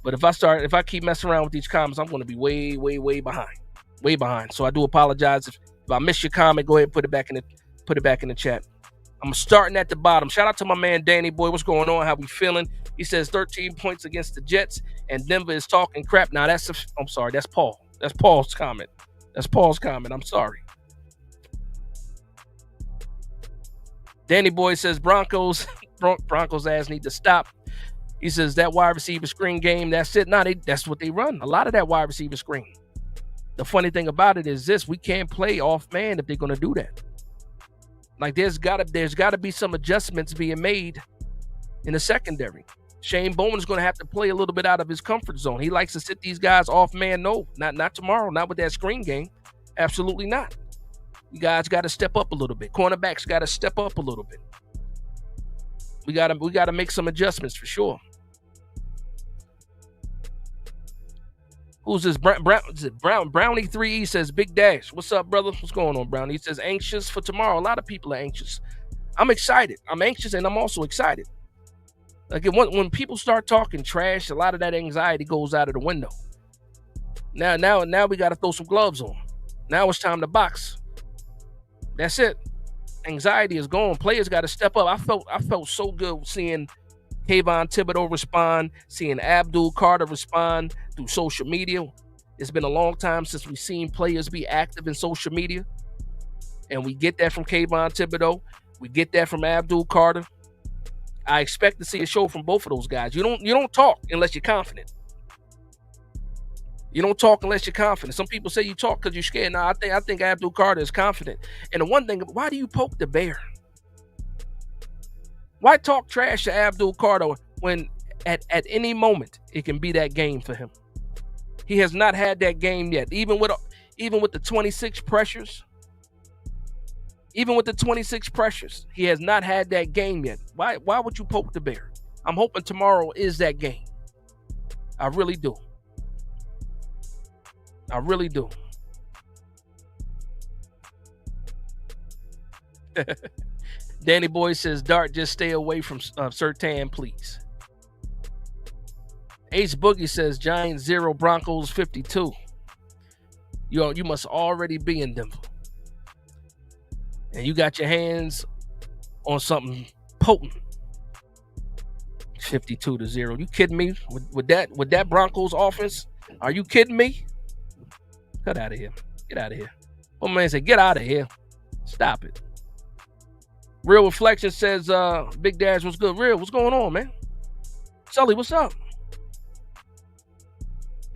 But if I keep messing around with these comments, I'm going to be way, way, way behind. Way behind. So I do apologize if I miss your comment. Go ahead and put it back in the chat. I'm starting at the bottom. Shout out to my man Danny Boy. What's going on? How we feeling? He says 13 points against the Jets, and Denver is talking crap. Now I'm sorry. That's Paul. That's Paul's comment. I'm sorry. Danny Boy says Broncos ass need to stop. He says that wide receiver screen game. That's it. That's what they run. A lot of that wide receiver screen. The funny thing about it is this: we can't play off man if they're going to do that. Like there's gotta be some adjustments being made in the secondary. Shane Bowman's going to have to play a little bit out of his comfort zone. He likes to sit these guys off man. No, not tomorrow. Not with that screen game. Absolutely not. You guys got to step up a little bit. Cornerbacks got to step up a little bit. We got to make some adjustments for sure. Who's this? Brownie 3E says, Big Dash. What's up, brother? What's going on, Brownie? He says, anxious for tomorrow. A lot of people are anxious. I'm excited. I'm anxious and I'm also excited. Like when people start talking trash, a lot of that anxiety goes out of the window. Now we got to throw some gloves on. Now it's time to box. That's it. Anxiety is gone. Players got to step up. I felt so good seeing Kayvon Thibodeau respond, seeing Abdul Carter respond through social media. It's been a long time since we've seen players be active in social media. And we get that from Kayvon Thibodeau. We get that from Abdul Carter. I expect to see a show from both of those guys. You don't talk unless you're confident. You don't talk unless you're confident. Some people say you talk because you're scared. No, I think Abdul Carter is confident. And the one thing, why do you poke the bear? Why talk trash to Abdul Carter when at any moment it can be that game for him? He has not had that game yet. Even with the 26 pressures, Even with the 26 pressures, he has not had that game yet. Why would you poke the bear? I'm hoping tomorrow is that game. I really do. I really do. Danny Boy says, Dart, just stay away from Surtain, please. Ace Boogie says, Giants 0, Broncos 52. You must already be in Denver. And you got your hands on something potent. 52-0. You kidding me? With that Broncos offense? Are you kidding me? Cut out of here. Get out of here. One man said, get out of here. Stop it. Real Reflection says, Big Dash, what's good? Real, what's going on, man? Sully, what's up?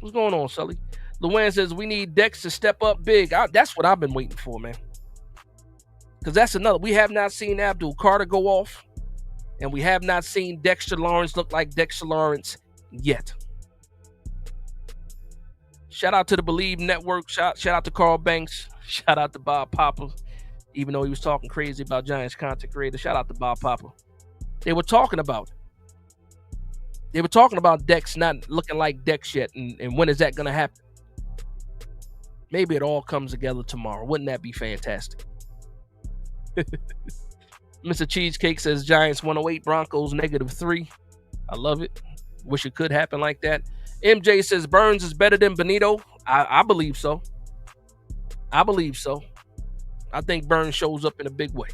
What's going on, Sully? Luann says, we need Dex to step up big. That's what I've been waiting for, man. Because that's another. We have not seen Abdul Carter go off. And we have not seen Dexter Lawrence look like Dexter Lawrence yet. Shout out to the Believe Network. Shout out to Carl Banks. Shout out to Bob Papa. Even though he was talking crazy about Giants content creators. Shout out to Bob Papa. They were talking about Dex not looking like Dex yet. And when is that going to happen? Maybe it all comes together tomorrow. Wouldn't that be fantastic? Mr. Cheesecake says Giants 108, Broncos -3. I love it. Wish it could happen like that. MJ says Burns is better than Benito. I believe so. I believe so. I think Burns shows up in a big way.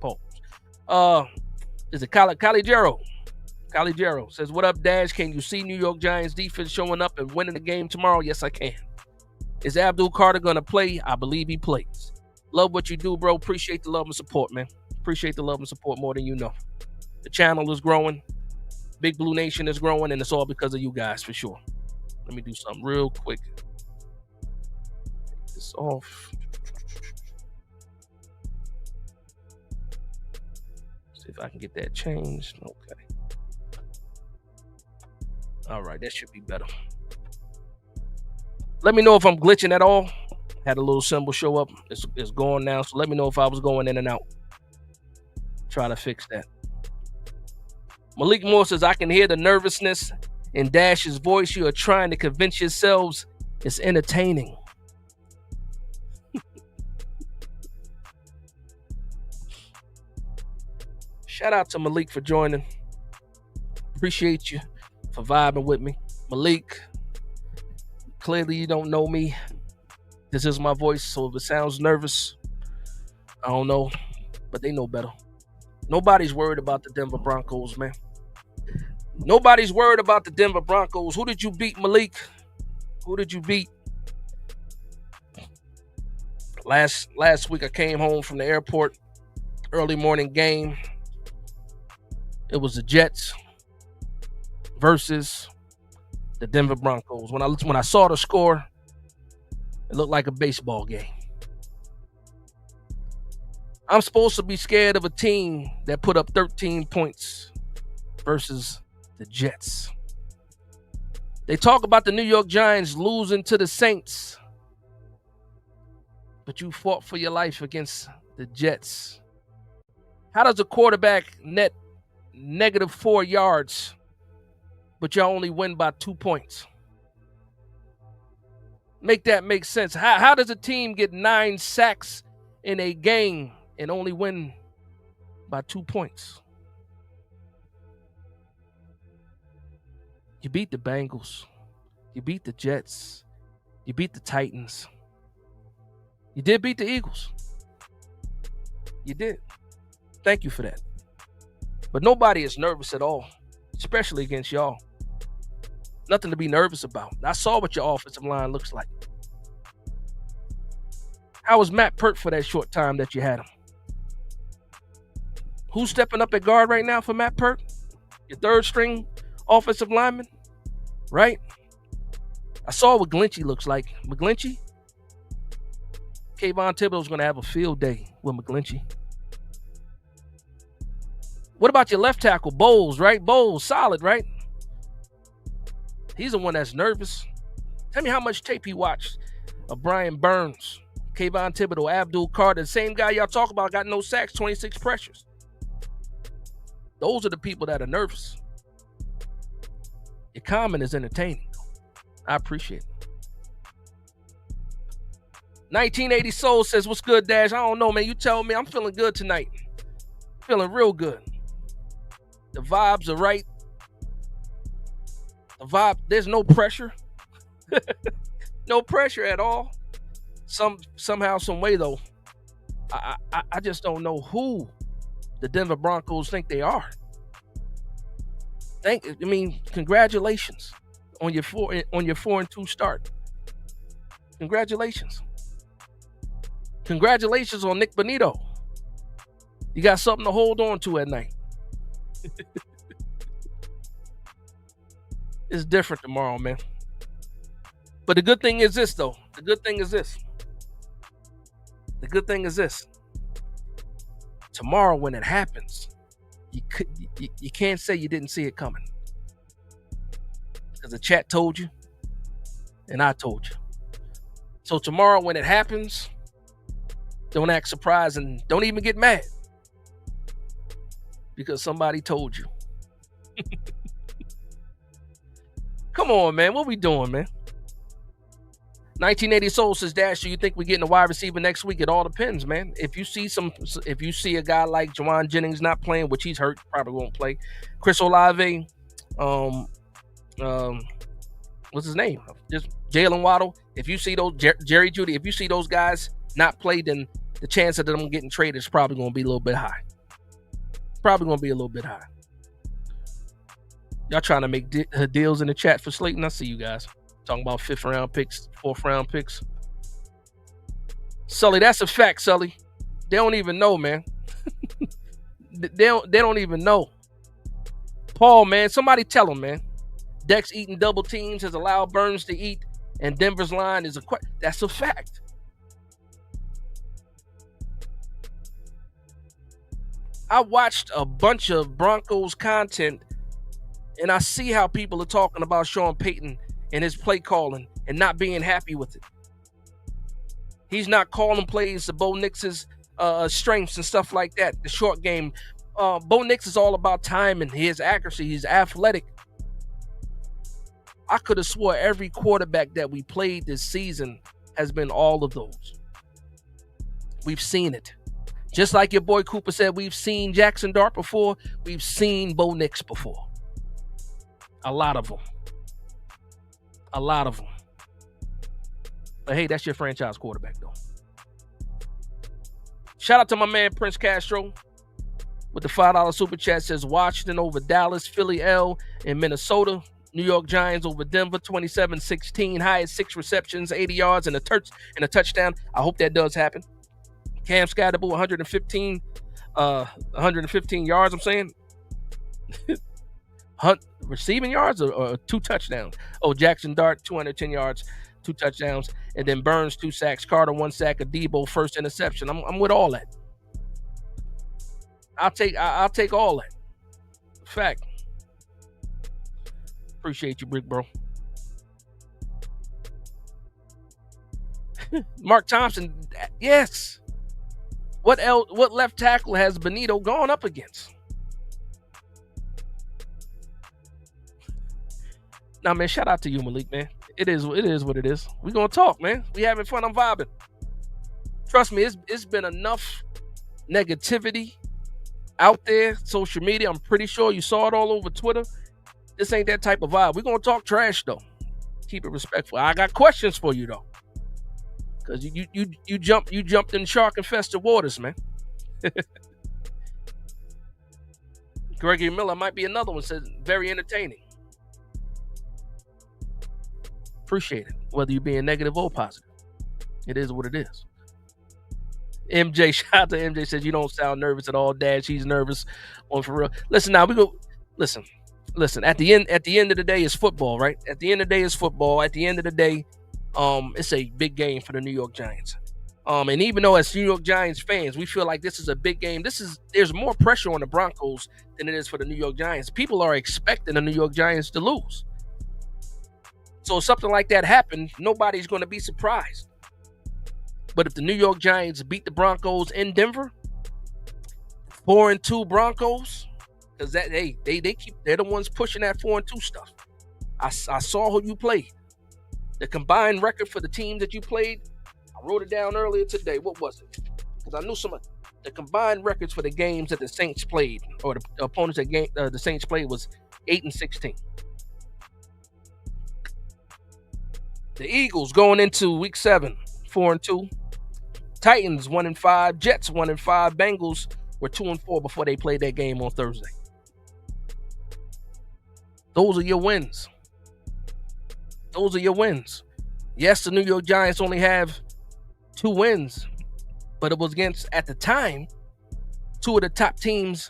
Pause. Is it Caligero? Caligero says, what up, Dash? Can you see New York Giants defense showing up and winning the game tomorrow? Yes, I can. Is Abdul Carter going to play? I believe he plays. Love what you do, bro. Appreciate the love and support, man. Appreciate the love and support more than you know. The channel is growing. Big Blue Nation is growing, and it's all because of you guys, for sure. Let me do something real quick. Take this off. See if I can get that changed. Okay. All right, that should be better. Let me know if I'm glitching at all. Had a little symbol show up. It's gone now, so let me know if I was going in and out. Try to fix that. Malik Moore says, I can hear the nervousness in Dash's voice. You are trying to convince yourselves it's entertaining. Shout out to Malik for joining. Appreciate you for vibing with me. Malik, clearly you don't know me. This is my voice, so if it sounds nervous, I don't know, but they know better. Nobody's worried about the Denver Broncos, man. Nobody's worried about the Denver Broncos. Who did you beat, Malik? Who did you beat? Last week I came home from the airport, early morning game. It was the Jets versus the Denver Broncos. When I saw the score, it looked like a baseball game. I'm supposed to be scared of a team that put up 13 points versus the Jets. They talk about the New York Giants losing to the Saints, but you fought for your life against the Jets. How does a quarterback net -4 yards, but y'all only win by 2 points? Make that make sense. How does a team get 9 sacks in a game and only win by 2 points? You beat the Bengals. You beat the Jets. You beat the Titans. You did beat the Eagles. You did. Thank you for that. But nobody is nervous at all, especially against y'all. Nothing to be nervous about. I saw what your offensive line looks like. How was Matt Pert for that short time that you had him? Who's stepping up at guard right now for Matt Pert? Your third string offensive lineman, right? I saw what McGlinchey looks like. McGlinchey? Kayvon Thibodeau's going to have a field day with McGlinchey. What about your left tackle, Bowles, right? Bowles, solid, right? He's the one that's nervous. Tell me how much tape he watched of Brian Burns Kayvon Thibodeau, Abdul Carter, the same guy y'all talk about, got no sacks, 26 pressures. Those are the people that are nervous. Your comment is entertaining. I appreciate it. 1980 Soul says, what's good, Dash? I don't know, man. You tell me. I'm feeling good tonight. Feeling real good. The vibes are right. The vibe, there's no pressure. No pressure at all. Somehow, some way, though, I just don't know who the Denver Broncos think they are. Congratulations on your 4-2 start. Congratulations. Congratulations on Nick Bonito. You got something to hold on to at night. It's different tomorrow, man. But the good thing is this, though. The good thing is this. Tomorrow, when it happens, you can't say you didn't see it coming. Because the chat told you, and I told you. So tomorrow, when it happens, don't act surprised and don't even get mad. Because somebody told you. Come on, man. What we doing, man? 1980 Soul says, Dash, do you think we're getting a wide receiver next week? It all depends, man. If you see a guy like Juwan Jennings not playing, which he's hurt, probably won't play. Chris Olave, what's his name? Just Jalen Waddle. If you see those Jerry Jeudy, if you see those guys not play, then the chance of them getting traded is probably going to be a little bit high. Y'all trying to make deals in the chat for Slayton? I see you guys talking about 5th round picks, 4th round picks. Sully, that's a fact, Sully. They don't even know, man. they don't even know. Paul, man, somebody tell him, man. Dex eating double teams has allowed Burns to eat, and Denver's line is that's a fact. I watched a bunch of Broncos content, and I see how people are talking about Sean Payton and his play calling and not being happy with it. He's not calling plays to Bo Nix's strengths and stuff like that. The short game. Bo Nix is all about timing, his accuracy, he's athletic. I could have swore every quarterback that we played this season has been all of those. We've seen it. Just like your boy Cooper said, we've seen Jackson Dart before. We've seen Bo Nix before. A lot of them. But hey, that's your franchise quarterback, though. Shout out to my man Prince Castro with the $5 super chat. Says Washington over Dallas, Philly L in Minnesota, New York Giants over Denver, 27-16, highest 6 receptions, 80 yards and a touchdown. I hope that does happen. Cam Scatterbull, 115 yards, I'm saying. Receiving yards or 2 touchdowns. Oh, Jackson Dart, 210 yards, 2 touchdowns. And then Burns, 2 sacks. Carter, 1 sack. Adebo, first interception. I'm with all that. I'll take all that. Fact. Appreciate you, Brick Bro. Mark Thompson, yes. What left tackle has Bonito gone up against? Nah, man, shout out to you, Malik, man. It is what it is. We gonna talk, man. We having fun. I'm vibing. Trust me, it's been enough negativity out there, social media. I'm pretty sure you saw it all over Twitter. This ain't that type of vibe. We're gonna talk trash though. Keep it respectful. I got questions for you though. Cause you jumped in shark-infested waters, man. Gregory Miller might be another one. Says very entertaining. Appreciate it, whether you're being negative or positive. It is what it is. MJ, shout out to MJ, says you don't sound nervous at all, Dad. She's nervous. On for real. Listen, now we go. Listen. At the end of the day, it's football, right? At the end of the day, it's football. At the end of the day, it's a big game for the New York Giants. And even though as New York Giants fans, we feel like this is a big game. There's more pressure on the Broncos than it is for the New York Giants. People are expecting the New York Giants to lose. So if something like that happened, nobody's going to be surprised. But if the New York Giants beat the Broncos in Denver, 4-2 Broncos, because they're the ones pushing that 4-2 stuff. I saw who you played. The combined record for the teams that you played, I wrote it down earlier today. What was it? Because I knew the combined records for the games that the Saints played, or the opponents that the Saints played, was 8-16. The Eagles going into week 7, 4-2. Titans 1-5. Jets 1-5. Bengals were 2-4 before they played that game on Thursday. Those are your wins. Those are your wins. Yes, the New York Giants only have 2 wins, but it was against, at the time, 2 of the top teams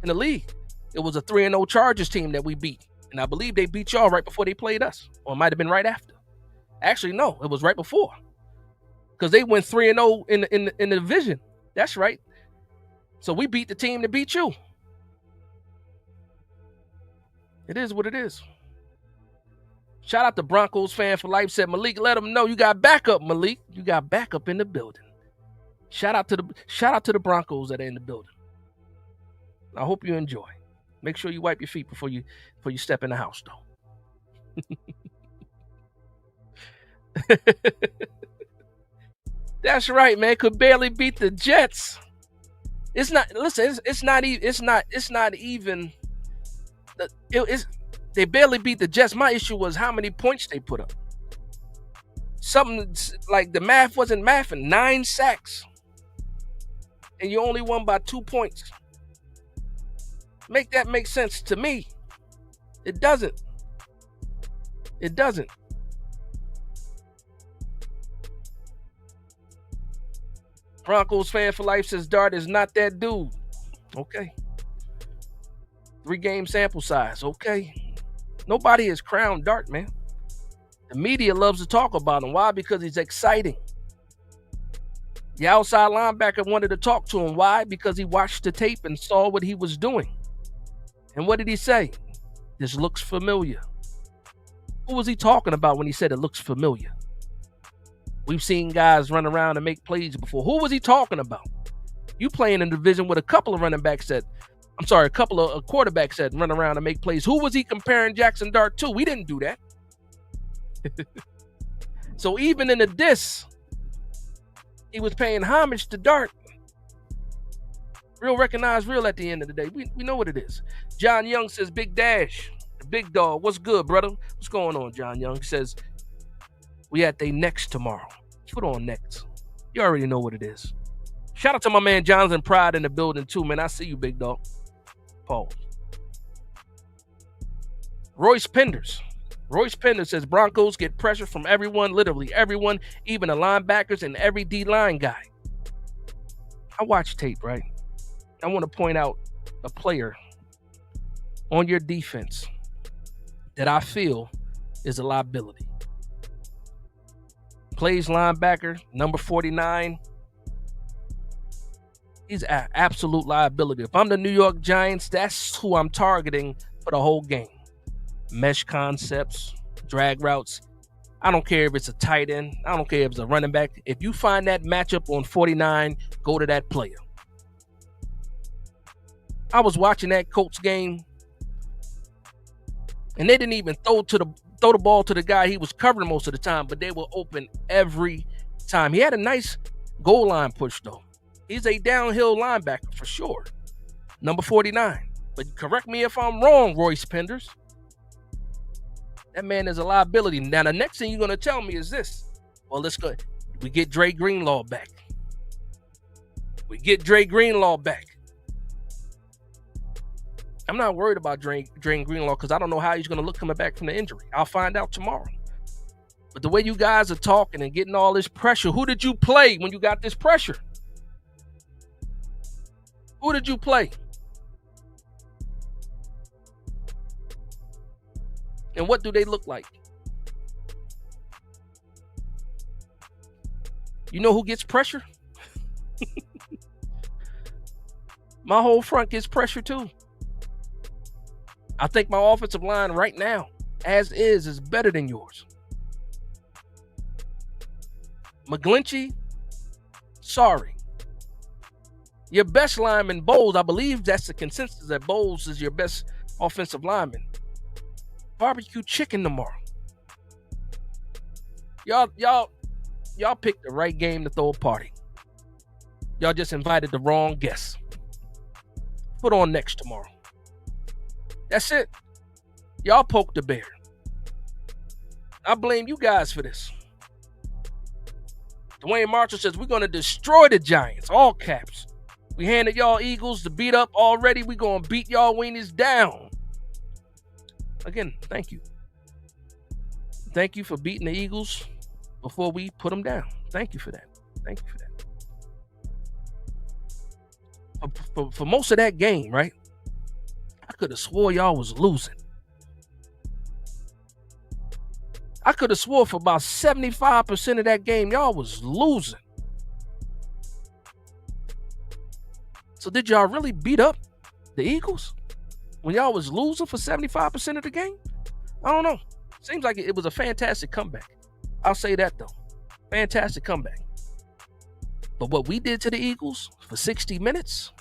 in the league. It was a 3-0 Chargers team that we beat, and I believe they beat y'all right before they played us, or it might have been right after. Actually, no, it was right before, because they went 3-0 in the division. That's right. So we beat the team that beat you. It is what it is. Shout out to Broncos fan for life. Said Malik, let them know you got backup, Malik. You got backup in the building. Shout out to the Broncos that are in the building. I hope you enjoy. Make sure you wipe your feet before you step in the house, though. That's right, man. Could barely beat the Jets. It's not. Listen, it's not even. They barely beat the Jets. My issue was how many points they put up. Something like the math wasn't mathing. 9 sacks. And you only won by 2 points. Make that make sense to me. It doesn't. It doesn't. Broncos fan for life says Dart is not that dude. Okay. 3-game sample size. Okay. Nobody has crowned Dart, man. The media loves to talk about him. Why? Because he's exciting. The outside linebacker wanted to talk to him. Why? Because he watched the tape and saw what he was doing. And what did he say? This looks familiar. Who was he talking about when he said it looks familiar? We've seen guys run around and make plays before. Who was he talking about? You playing in a division with a couple of quarterbacks that run around and make plays. Who was he comparing Jackson Dart to? We didn't do that. So even in the diss, he was paying homage to Dart. Real recognize real at the end of the day. We know what it is. John Young says, Big Dash, the big dog. What's good, brother? What's going on, John Young? He says, we at they next tomorrow. Put on next. You already know what it is. Shout out to my man Jonathan Pride in the building too, man. I see you, big dog. Pause. Royce Penders says Broncos get pressure from everyone, literally everyone, even the linebackers and every D-line guy. I watch tape, right? I want to point out a player on your defense that I feel is a liability. Plays linebacker, number 49. He's an absolute liability. If I'm the New York Giants, that's who I'm targeting for the whole game. Mesh concepts, drag routes. I don't care if it's a tight end. I don't care if it's a running back. If you find that matchup on 49, go to that player. I was watching that Colts game, and they didn't even throw the ball to the guy he was covering most of the time, but they were open every time. He had a nice goal line push, though. He's a downhill linebacker for sure. Number 49. But correct me if I'm wrong, Royce Penders. That man is a liability. Now, the next thing you're going to tell me is this. Well, let's go. We get Dre Greenlaw back. I'm not worried about Dre Greenlaw because I don't know how he's going to look coming back from the injury. I'll find out tomorrow. But the way you guys are talking and getting all this pressure, who did you play when you got this pressure? Who did you play? And what do they look like? You know who gets pressure? My whole front gets pressure too. I think my offensive line right now, as is better than yours. McGlinchey Sorry. Your best lineman, Bowles, I believe that's the consensus that Bowles is your best offensive lineman. Barbecue chicken tomorrow. Y'all picked the right game to throw a party. Y'all just invited the wrong guests. Put on next tomorrow. That's it. Y'all poked the bear. I blame you guys for this. Dwayne Marshall says we're going to destroy the Giants. All caps. We handed y'all Eagles to beat up already. We're going to beat y'all weenies down. Again, thank you. Thank you for beating the Eagles before we put them down. Thank you for that. Thank you for that. For most of that game, right? I could have swore y'all was losing. I could have swore for about 75% of that game, y'all was losing. So did y'all really beat up the Eagles when y'all was losing for 75% of the game? I don't know. Seems like it was a fantastic comeback. I'll say that, though. Fantastic comeback. But what we did to the Eagles for 60 minutes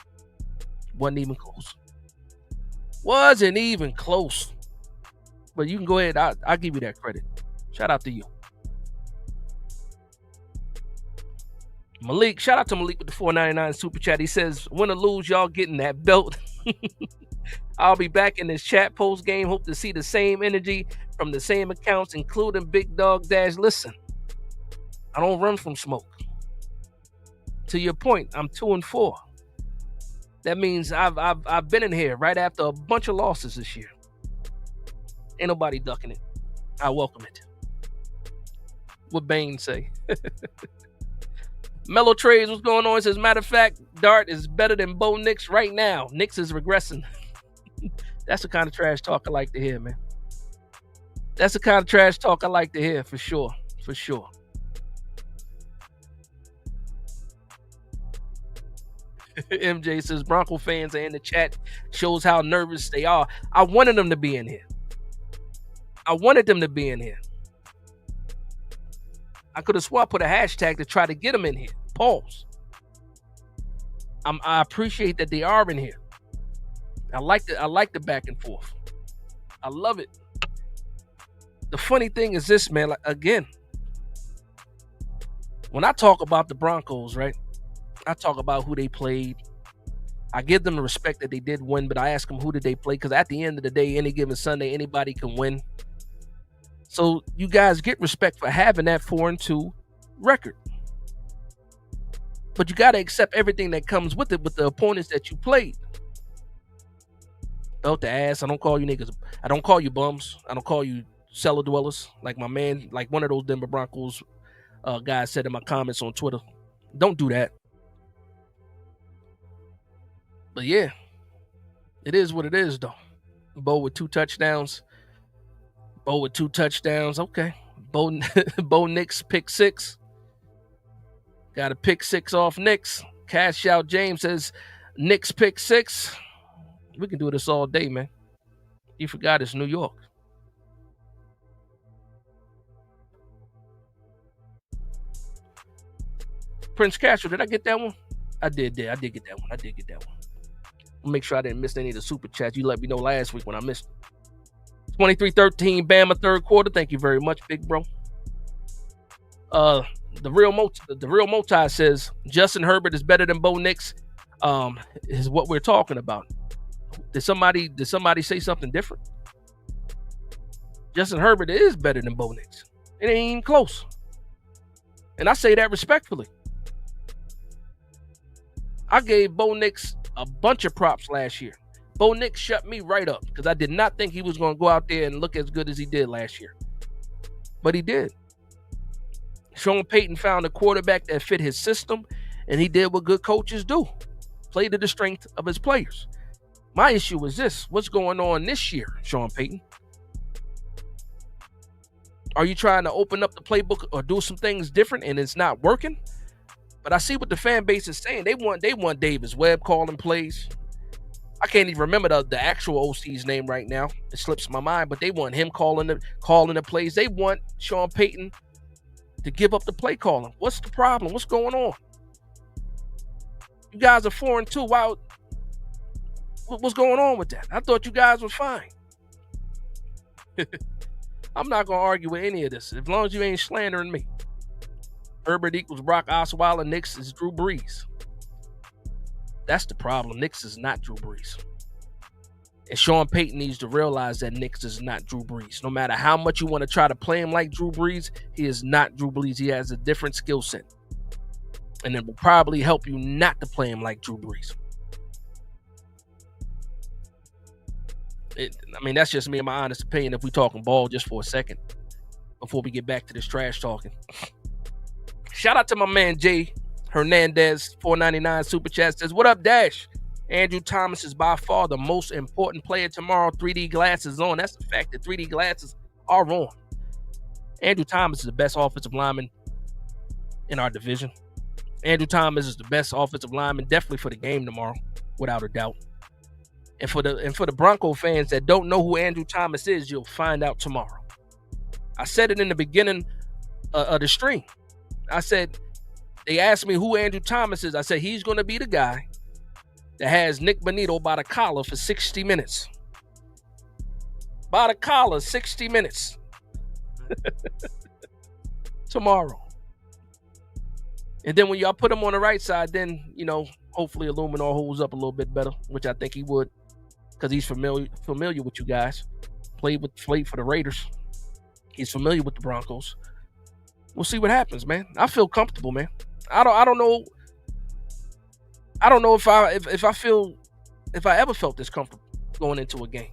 wasn't even close. Wasn't even close. But you can go ahead. I'll give you that credit. Shout out to you. Malik, shout out to Malik with the $4.99 super chat. He says, win or lose, y'all getting that belt. I'll be back in this chat post game. Hope to see the same energy from the same accounts, including Big Dog Dash. Listen, I don't run from smoke. To your point, I'm 2-4. That means I've been in here right after a bunch of losses this year. Ain't nobody ducking it. I welcome it. What Bane say? Mellow Trades, what's going on? He says, matter of fact, Dart is better than Bo Nix right now. Nix is regressing. That's the kind of trash talk I like to hear, man. That's the kind of trash talk I like to hear, for sure. For sure. MJ says, Bronco fans are in the chat. Shows how nervous they are. I wanted them to be in here. I could have swore I put a hashtag to try to get them in here. Pause. I appreciate that they are in here. I like the back and forth. I love it. The funny thing is this, man. Like, again, when I talk about the Broncos, right? I talk about who they played. I give them the respect that they did win, but I ask them who did they play, because at the end of the day, any given Sunday, anybody can win. So you guys get respect for having that 4-2 record. But you got to accept everything that comes with it with the opponents that you played. Belt the ass. I don't call you niggas. I don't call you bums. I don't call you cellar dwellers. Like my man, like one of those Denver Broncos guys said in my comments on Twitter. Don't do that. But yeah, it is what it is, though. Bo with 2 touchdowns. Okay. Bo Nix pick 6. Got a pick 6 off Nix. Cash out James says Nix pick 6. We can do this all day, man. You forgot it's New York. Prince Castro, did I get that one? I did get that one. I'll make sure I didn't miss any of the super chats. You let me know last week when I missed. 23-13 Bama third quarter. Thank you very much, big bro. The real Multi says Justin Herbert is better than Bo Nix. Is what we're talking about. Did somebody say something different? Justin Herbert is better than Bo Nix. It ain't even close. And I say that respectfully. I gave Bo Nix a bunch of props last year. Bo Nix shut me right up because I did not think he was going to go out there and look as good as he did last year. But he did. Sean Payton found a quarterback that fit his system, and he did what good coaches do. Play to the strength of his players. My issue is this. What's going on this year, Sean Payton? Are you trying to open up the playbook or do some things different and it's not working? But I see what the fan base is saying. They want Davis Webb calling plays. I can't even remember the actual OC's name right now. It slips my mind, but they want him calling the plays. They want Sean Payton to give up the play calling. What's the problem? What's going on? You guys are 4-2. Wow, what's going on with that? I thought you guys were fine. I'm not gonna argue with any of this as long as you ain't slandering me. Herbert equals Brock Osweiler. Knicks is Drew Brees. That's the problem. Knicks is not Drew Brees. And Sean Payton needs to realize that Knicks is not Drew Brees. No matter how much you want to try to play him like Drew Brees, he is not Drew Brees. He has a different skill set. And it will probably help you not to play him like Drew Brees. That's just me and my honest opinion if we talking ball just for a second before we get back to this trash talking. Shout out to my man Jay Hernandez, $4.99 super chat says, "What up, Dash? Andrew Thomas is by far the most important player tomorrow. 3D glasses on." That's the fact that 3D glasses are on. Andrew Thomas is the best offensive lineman in our division. Andrew Thomas is the best offensive lineman, definitely for the game tomorrow, without a doubt. And for the Bronco fans that don't know who Andrew Thomas is, you'll find out tomorrow. I said it in the beginning of the stream. I said, they asked me who Andrew Thomas is. I said, he's going to be the guy that has Nick Bonito by the collar for 60 minutes. By the collar, 60 minutes. Tomorrow. And then when y'all put him on the right side, then, hopefully Illuminor holds up a little bit better, which I think he would, because he's familiar with you guys. Played for the Raiders. He's familiar with the Broncos. We'll see what happens, man. I feel comfortable, man. I don't know. I don't know if I ever felt this comfortable going into a game.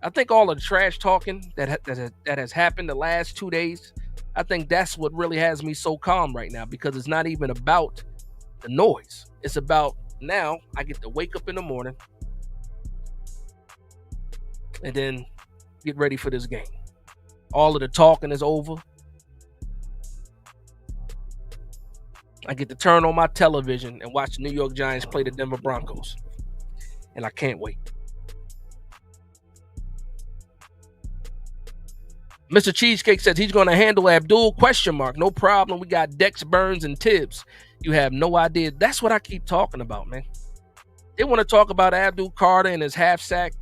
I think all of the trash talking that has happened the last 2 days, I think that's what really has me so calm right now, because it's not even about the noise. It's about now I get to wake up in the morning and then get ready for this game. All of the talking is over. I get to turn on my television and watch the New York Giants play the Denver Broncos. And I can't wait. Mr. Cheesecake says he's going to handle Abdul ? No problem. We got Dex, Burns, and Tibbs. You have no idea. That's what I keep talking about, man. They want to talk about Abdul Carter and his half sack,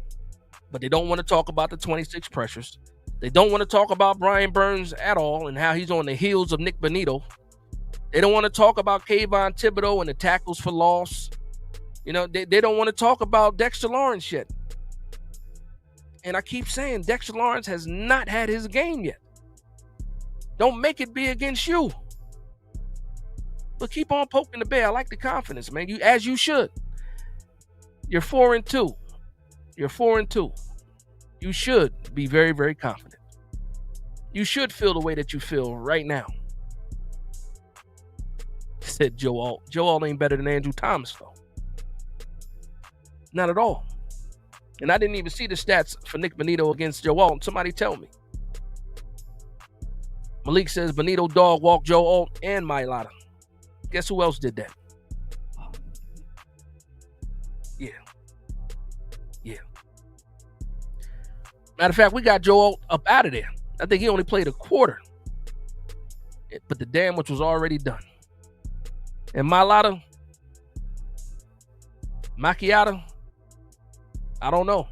but they don't want to talk about the 26 pressures. They don't want to talk about Brian Burns at all and how he's on the heels of Nick Bonito. They don't want to talk about Kayvon Thibodeau and the tackles for loss. They don't want to talk about Dexter Lawrence yet. And I keep saying Dexter Lawrence has not had his game yet. Don't make it be against you. But keep on poking the bear. I like the confidence, man. As you should. You're 4-2. You're 4-2. You should be very, very confident. You should feel the way that you feel right now. Said Joe Alt. Joe Alt ain't better than Andrew Thomas, though. Not at all. And I didn't even see the stats for Nick Bonito against Joe Alt. Somebody tell me. Malik says Bonito dog walked Joe Alt and Mailata. Guess who else did that? Yeah. Matter of fact, we got Joe Alt up out of there. I think he only played a quarter. But the damage was already done. And Macchiato, I don't know.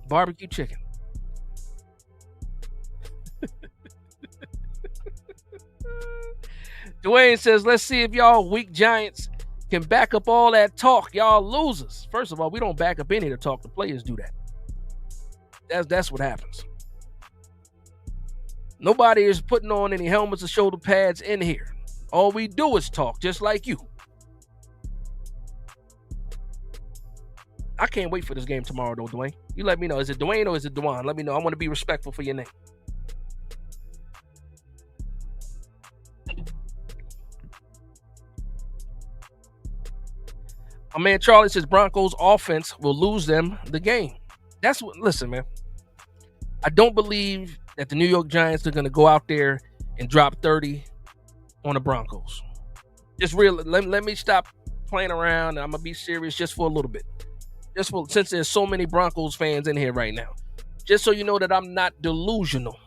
Barbecue chicken. Dwayne says, let's see if y'all weak Giants can back up all that talk. Y'all losers. First of all, we don't back up any of the talk. The players do that. That's what happens. Nobody is putting on any helmets or shoulder pads in here. All we do is talk, just like you. I can't wait for this game tomorrow, though, Dwayne. You let me know. Is it Dwayne or is it Dwan? Let me know. I want to be respectful for your name. My man Charlie says Broncos offense will lose them the game. Listen, man. I don't believe that the New York Giants are going to go out there and drop 30 on the Broncos. Let me stop playing around. I'm going to be serious just for a little bit. Since there's so many Broncos fans in here right now. Just so you know that I'm not delusional.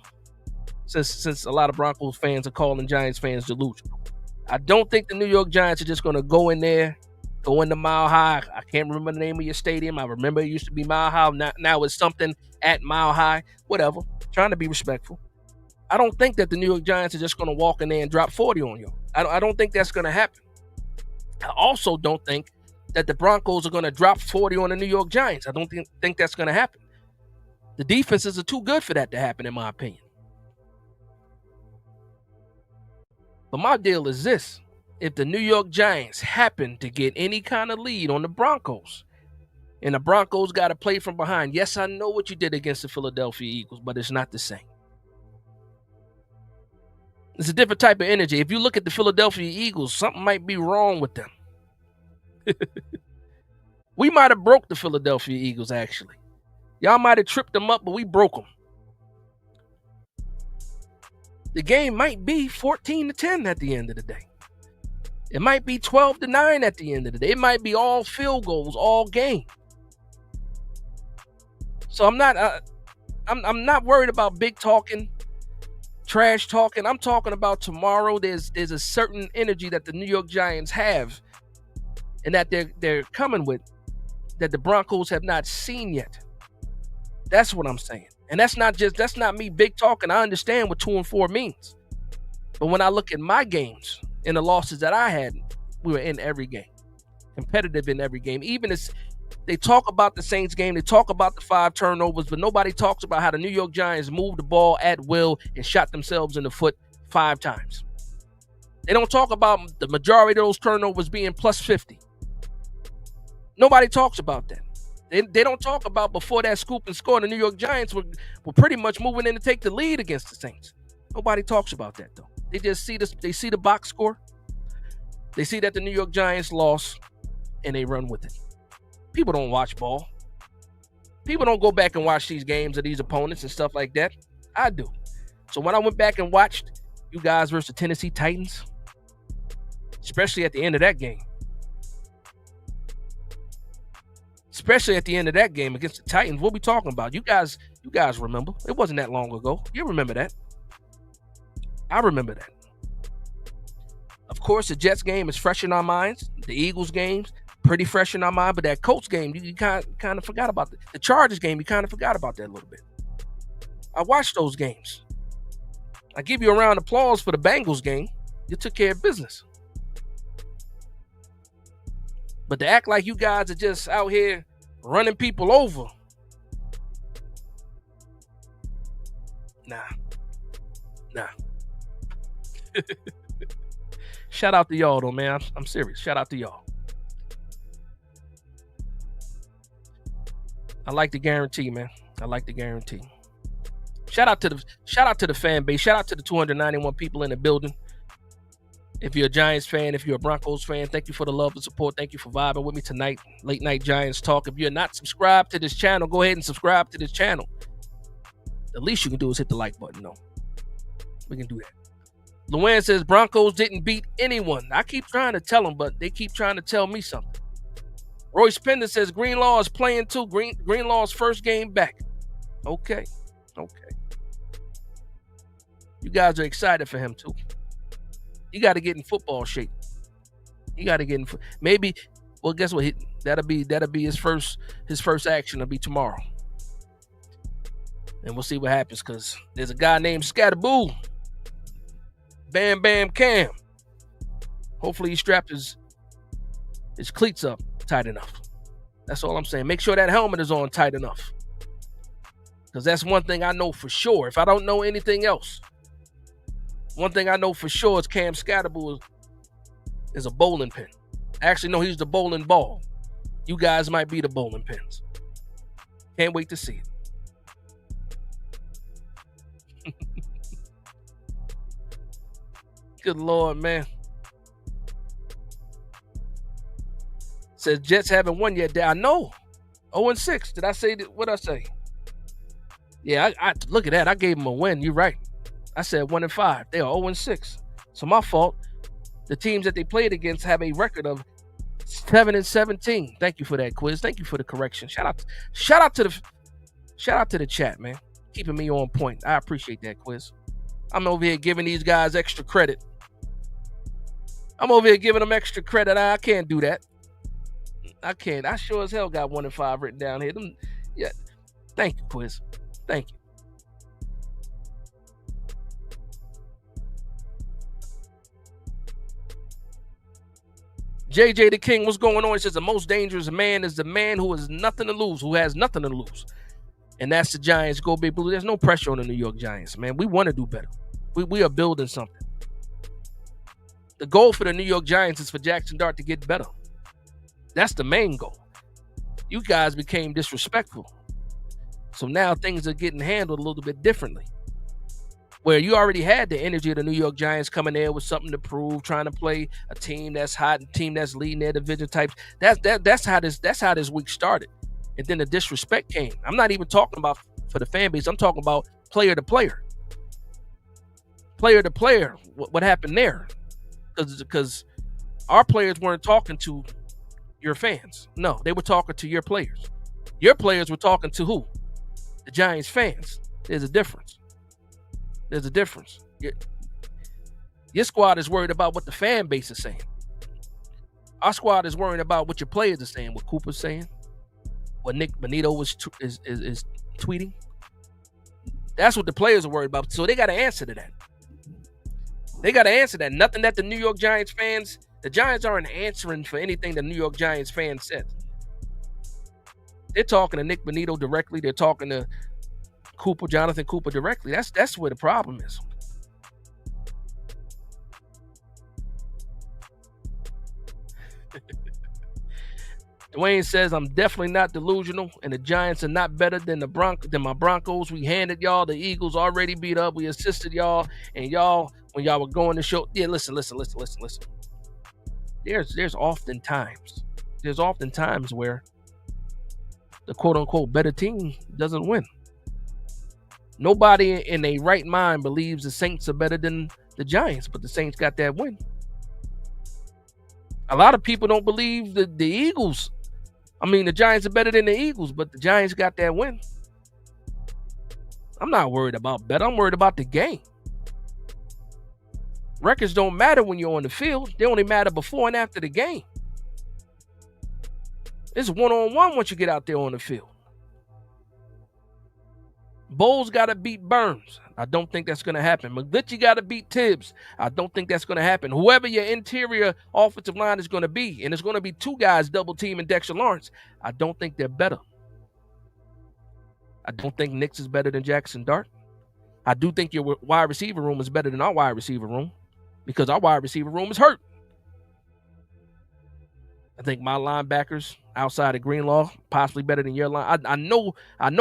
Since a lot of Broncos fans are calling Giants fans delusional. I don't think the New York Giants are just going to go in there, go into Mile High. I can't remember the name of your stadium. I remember it used to be Mile High. Now it's something at Mile High. Whatever. Trying to be respectful. I don't think that the New York Giants are just going to walk in there and drop 40 on you. I don't think that's going to happen. I also don't think that the Broncos are going to drop 40 on the New York Giants. I don't think that's going to happen. The defenses are too good for that to happen, in my opinion. But my deal is this. If the New York Giants happen to get any kind of lead on the Broncos, and the Broncos got to play from behind, yes, I know what you did against the Philadelphia Eagles, but it's not the same. It's a different type of energy. If you look at the Philadelphia Eagles, something might be wrong with them. We might have broke the Philadelphia Eagles, actually. Y'all might have tripped them up, but we broke them. The game might be 14-10 at the end of the day. It might be 12-9 at the end of the day. It might be all field goals all game. So I'm not worried about big talking, trash talking. I'm talking about tomorrow. There's a certain energy that the New York Giants have, and that they're coming with, that the Broncos have not seen yet. That's what I'm saying. And that's not me big talking. I understand what 2-4 means. But when I look at my games and the losses that I had, we were in every game, competitive in every game. Even as they talk about the Saints game, they talk about the 5 turnovers, but nobody talks about how the New York Giants moved the ball at will and shot themselves in the foot 5 times. They don't talk about the majority of those turnovers being plus 50. Nobody talks about that. They don't talk about before that scoop and score, the New York Giants were pretty much moving in to take the lead against the Saints. Nobody talks about that, though. They just see this. They see the box score. They see that the New York Giants lost, and they run with it. People don't watch ball. People don't go back and watch these games of these opponents and stuff like that. I do. So when I went back and watched you guys versus the Tennessee Titans, especially at the end of that game, against the Titans, what we talking about? You guys remember? It wasn't that long ago. You remember that. I remember that. Of course, the Jets game is fresh in our minds. The Eagles game's pretty fresh in our mind. But that Colts game, you kind of forgot about it. The Chargers game, you kind of forgot about that a little bit. I watched those games. I give you a round of applause for the Bengals game. You took care of business. But to act like you guys are just out here running people over, nah. Shout out to y'all, though, man. I'm serious. Shout out to y'all. I like the guarantee, man. I like the guarantee. Shout out to the fan base. Shout out to the 291 people in the building. If you're a Giants fan, if you're a Broncos fan, thank you for the love and support. Thank you for vibing with me tonight. Late Night Giants Talk. If you're not subscribed to this channel, go ahead and subscribe to this channel. The least you can do is hit the like button, though. We can do that. Luann says Broncos didn't beat anyone. I keep trying to tell them, but they keep trying to tell me something. Royce Pender says Greenlaw is playing too. Greenlaw's first game back. Okay. You guys are excited for him too. You got to get in football shape. Maybe. Well, guess what? That'll be his first action. Will be tomorrow, and we'll see what happens. Cause there's a guy named Scatterboo. Bam Bam Cam. Hopefully he strapped his cleats up tight enough. That's all I'm saying. Make sure that helmet is on tight enough. Because that's one thing I know for sure. If I don't know anything else, one thing I know for sure is Cam Scatterboo is a bowling pin. Actually, no, he's the bowling ball. You guys might be the bowling pins. Can't wait to see it. Good Lord, man. Says Jets haven't won yet. I know. 0-6. Did I say that? What did I say? Yeah, I look at that. I gave them a win. You're right. I said 1-5. They are 0-6. So my fault. The teams that they played against have a record of 7-17. Thank you for that quiz. Thank you for the correction. Shout out to the chat, man. Keeping me on point. I appreciate that quiz. I'm over here giving these guys extra credit. I'm over here giving them extra credit. I can't do that. I can't. I sure as hell got 1-5 written down here. Yeah. Thank you, Quiz. Thank you. JJ the King, what's going on? He says the most dangerous man is the man who has nothing to lose, who has nothing to lose. And that's the Giants. Go Big Blue. There's no pressure on the New York Giants, man. We want to do better. We are building something. The goal for the New York Giants is for Jackson Dart to get better. That's the main goal. You guys became disrespectful. So now things are getting handled a little bit differently. Where you already had the energy of the New York Giants coming there with something to prove, trying to play a team that's hot, a team that's leading their division types. That's how this week started. And then the disrespect came. I'm not even talking about for the fan base. I'm talking about player to player. Player to player. What happened there? Because our players weren't talking to your fans. No, they were talking to your players. Your players were talking to who? The Giants fans. There's a difference. There's a difference. Your squad is worried about what the fan base is saying. Our squad is worried about what your players are saying, what Cooper's saying, what Nick Bonito is tweeting. That's what the players are worried about. So they got to answer to that. They got to answer that. Nothing that the New York Giants fans, the Giants aren't answering for anything the New York Giants fans said. They're talking to Nick Bonito directly. They're talking to Jonathan Cooper directly. That's where the problem is. Dwayne says, I'm definitely not delusional, and the Giants are not better than my Broncos. We handed y'all. The Eagles already beat up. We assisted y'all, and y'all, when y'all were going to show. Yeah, listen. There's often times where the quote-unquote better team doesn't win. Nobody in a right mind believes the Saints are better than the Giants, but the Saints got that win. A lot of people don't believe the Eagles. I mean, the Giants are better than the Eagles, but the Giants got that win. I'm not worried about better. I'm worried about the game. Records don't matter when you're on the field. They only matter before and after the game. It's one-on-one once you get out there on the field. Bowles got to beat Burns. I don't think that's going to happen. McGlinchey got to beat Tibbs. I don't think that's going to happen. Whoever your interior offensive line is going to be, and it's going to be two guys double-teaming Dexter Lawrence, I don't think they're better. I don't think Nix is better than Jackson Dart. I do think your wide receiver room is better than our wide receiver room because our wide receiver room is hurt. I think my linebackers outside of Greenlaw possibly better than your line. I know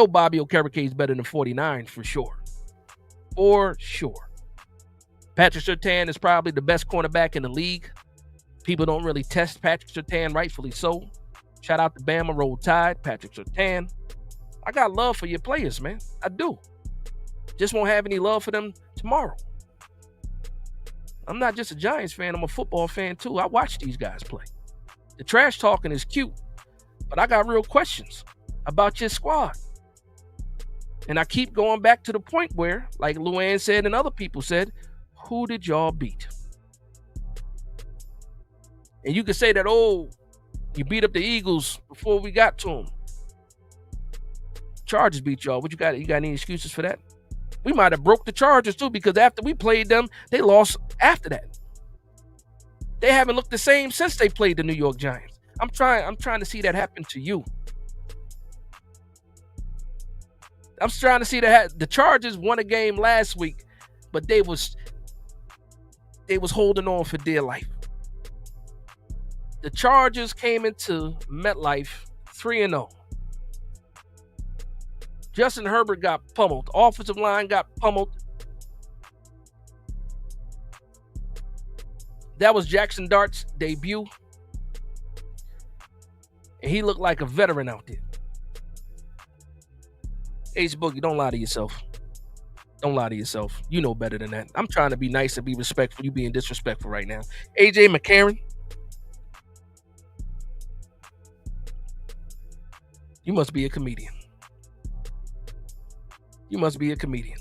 Bobby Okereke is better than 49 for sure. For sure. Patrick Surtain is probably the best cornerback in the league. People don't really test Patrick Surtain, rightfully so. Shout out to Bama, Roll Tide, Patrick Surtain. I got love for your players, man. I do. Just won't have any love for them tomorrow. I'm not just a Giants fan. I'm a football fan too. I watch these guys play. The trash talking is cute, but I got real questions about your squad. And I keep going back to the point where, like Luann said and other people said, who did y'all beat? And you can say that, oh, you beat up the Eagles before we got to them. Chargers beat y'all. What you got? You got any excuses for that? We might have broke the Chargers too because after we played them, they lost after that. They haven't looked the same since they played the New York Giants. I'm trying to see that happen to you. I'm trying to see that the Chargers won a game last week, but they was holding on for dear life. The Chargers came into MetLife 3-0. Justin Herbert got pummeled. The offensive line got pummeled. That was Jackson Dart's debut. And he looked like a veteran out there. Ace Boogie, don't lie to yourself. Don't lie to yourself. You know better than that. I'm trying to be nice and be respectful. You being disrespectful right now. AJ McCarron. You must be a comedian. You must be a comedian.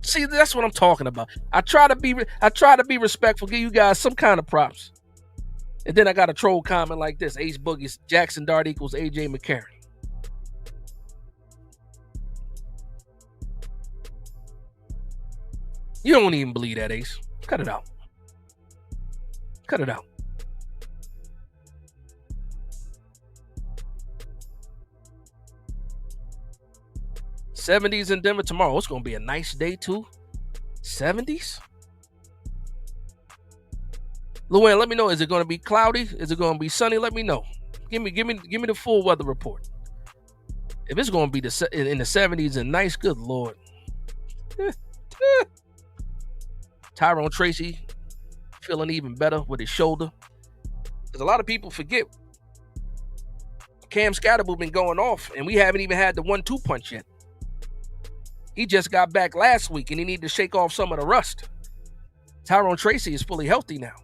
See, that's what I'm talking about. I try to be respectful, give you guys some kind of props. And then I got a troll comment like this: Ace Boogie's Jackson Dart equals AJ McCarron. You don't even believe that, Ace. Cut it out. Cut it out. '70s in Denver tomorrow. It's going to be a nice day too. '70s. Luann, let me know. Is it going to be cloudy? Is it going to be sunny? Let me know. Give me the full weather report. If it's going to be in the '70s and nice, good Lord. Tyrone Tracy feeling even better with his shoulder. Because a lot of people forget Cam Scatterbull been going off, and we haven't even had the 1-2 punch yet. He just got back last week, and he needed to shake off some of the rust. Tyrone Tracy is fully healthy now.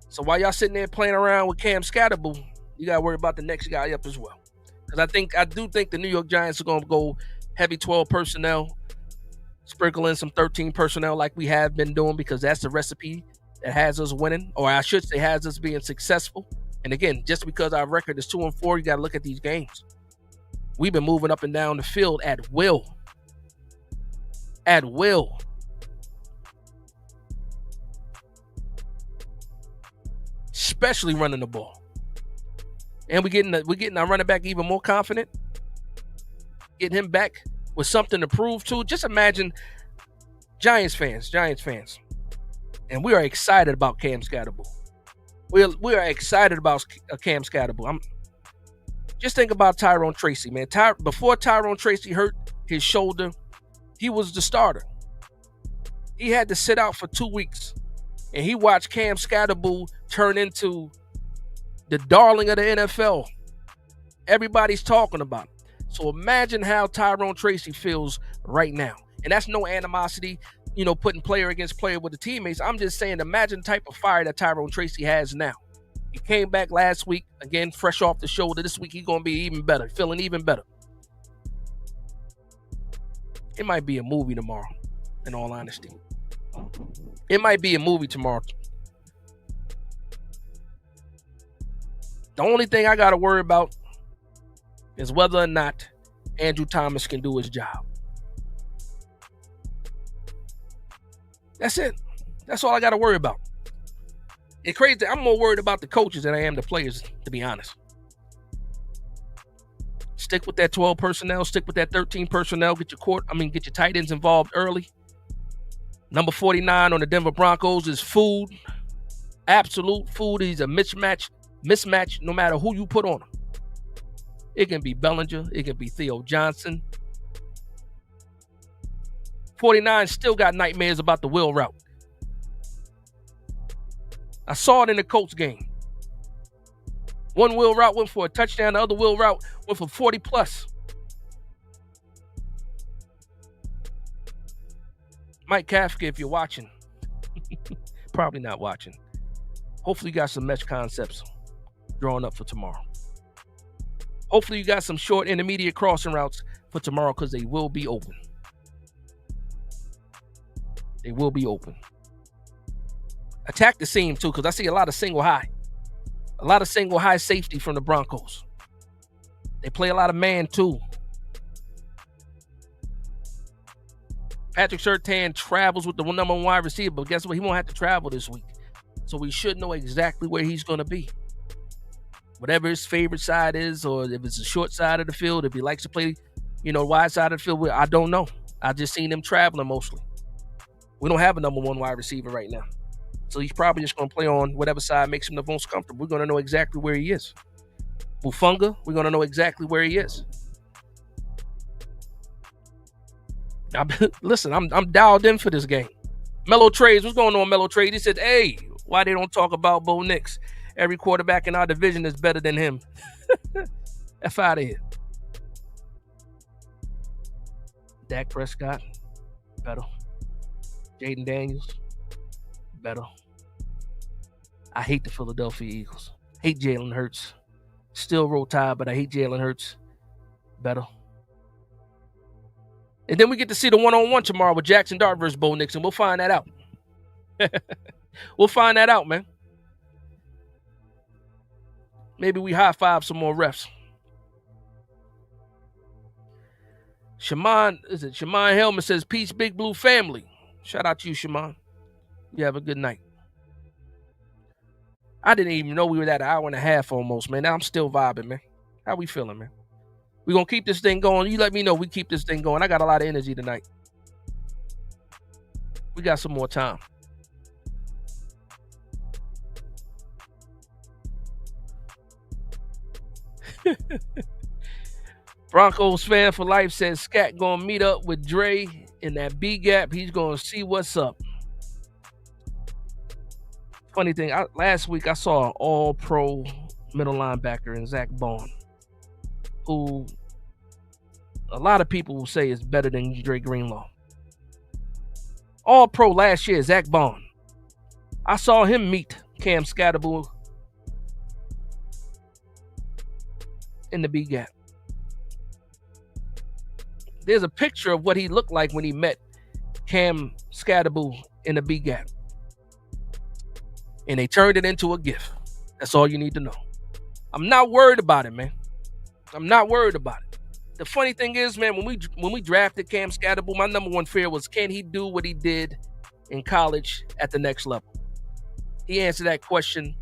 So while y'all sitting there playing around with Cam Scatterbull, you got to worry about the next guy up as well. Because I do think the New York Giants are going to go heavy 12 personnel, sprinkle in some 13 personnel like we have been doing, because that's the recipe that has us winning, or I should say has us being successful. And again, just because our record is 2-4, you got to look at these games. We've been moving up and down the field at will. At will. Especially running the ball. And we're getting our running back even more confident. Getting him back with something to prove to. Just imagine Giants fans. And we are excited about Cam Scatterbull. We are excited about Cam Scatterbull. Just think about Tyrone Tracy, man. Before Tyrone Tracy hurt his shoulder, he was the starter. He had to sit out for 2 weeks. And he watched Cam Scatterbull turn into the darling of the NFL. Everybody's talking about him. So imagine how Tyrone Tracy feels right now. And that's no animosity, putting player against player with the teammates. I'm just saying, imagine the type of fire that Tyrone Tracy has now. He came back last week, again, fresh off the shoulder. This week, he's going to be even better, feeling even better. It might be a movie tomorrow, in all honesty. It might be a movie tomorrow. The only thing I got to worry about is whether or not Andrew Thomas can do his job. That's it. That's all I got to worry about. It's crazy. I'm more worried about the coaches than I am the players, to be honest. Stick with that 12 personnel. Stick with that 13 personnel. Get your tight ends involved early. Number 49 on the Denver Broncos is food. Absolute food. He's a mismatch no matter who you put on him. It can be Bellinger. It can be Theo Johnson. 49 still got nightmares about the wheel route. I saw it in the Colts game. One wheel route went for a touchdown. The other wheel route went for 40 plus. Mike Kafka, if you're watching, probably not watching. Hopefully you got some mesh concepts drawn up for tomorrow. Hopefully you got some short intermediate crossing routes for tomorrow, because they will be open. They will be open. Attack the seam too, because I see a lot of single high. A lot of single high safety from the Broncos. They play a lot of man too. Patrick Surtain travels with the number one wide receiver, but guess what? He won't have to travel this week. So we should know exactly where he's going to be. Whatever his favorite side is, or if it's the short side of the field, if he likes to play, wide side of the field, I don't know. I just seen him traveling mostly. We don't have a number one wide receiver right now. So he's probably just going to play on whatever side makes him the most comfortable. We're going to know exactly where he is. Bufunga, we're going to know exactly where he is. Listen, I'm dialed in for this game. Mellow Trades, what's going on, Mellow Trades? He said, hey, why they don't talk about Bo Nix? Every quarterback in our division is better than him. F out of here. Dak Prescott, better. Jaden Daniels, better. I hate the Philadelphia Eagles. Hate Jalen Hurts. Still Roll Tide, but I hate Jalen Hurts. Better. And then we get to see the one-on-one tomorrow with Jackson Dart versus Bo Nix, and we'll find that out. We'll find that out, man. Maybe we high-five some more refs. Shaman Hellman says, peace, Big Blue family. Shout out to you, Shaman. You have a good night. I didn't even know we were at an hour and a half almost, man. Now I'm still vibing, man. How we feeling, man? We gonna keep this thing going. You let me know we keep this thing going. I got a lot of energy tonight. We got some more time. Broncos fan for life says Scat gonna meet up with Dre in that B gap. He's gonna see what's up. Funny thing, last week I saw an all-pro middle linebacker in Zach Bond, who a lot of people will say is better than Dre Greenlaw. All-pro last year, Zach Bond. I saw him meet Cam Scatterbull in the B gap. There's a picture of what he looked like when he met Cam Scatterbull in the B gap. And they turned it into a GIF. That's all you need to know. I'm not worried about it, man. I'm not worried about it. The funny thing is, man, when we drafted Cam Scatterbull, my number one fear was, can he do what he did in college at the next level? He answered that question